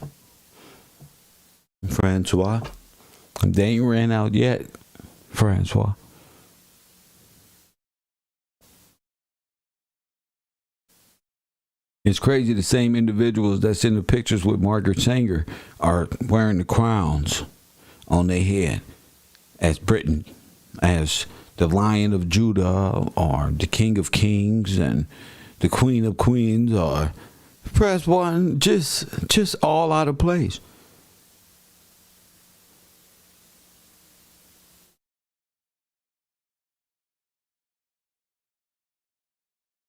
Francois. They ain't ran out yet, Francois. It's crazy the same individuals that's in the pictures with Margaret Sanger are wearing the crowns on their head as Britain, as the Lion of Judah or the King of Kings and the Queen of Queens or press one, just all out of place.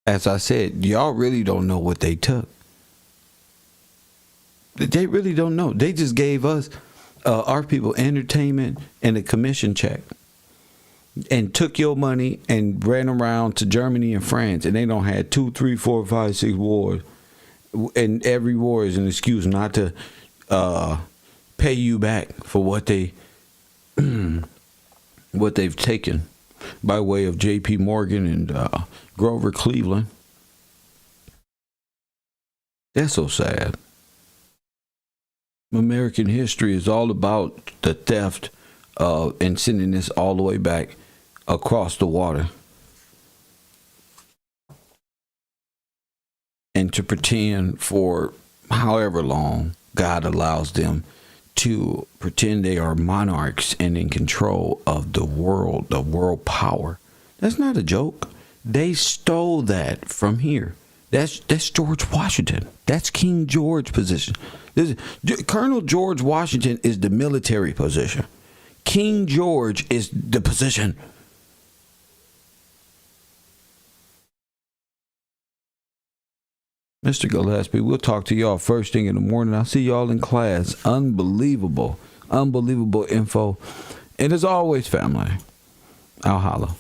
As I said, y'all really don't know what they took. They really don't know. They just gave us, our people, entertainment and a commission check. And took your money and ran around to Germany and France. And they don't have 2, 3, 4, 5, 6 wars. And every war is an excuse not to pay you back for what they what they've taken by way of J.P. Morgan and Grover Cleveland. That's so sad. American history is all about the theft and sending this all the way back across the water. And to pretend for however long God allows them to pretend they are monarchs and in control of the world power. That's not a joke. They stole that from here. That's George Washington. That's King George position. Colonel George Washington is the military position. King George is the position. Mr. Gillespie, we'll talk to y'all first thing in the morning. I'll see y'all in class. Unbelievable info. And as always, family, I'll holla.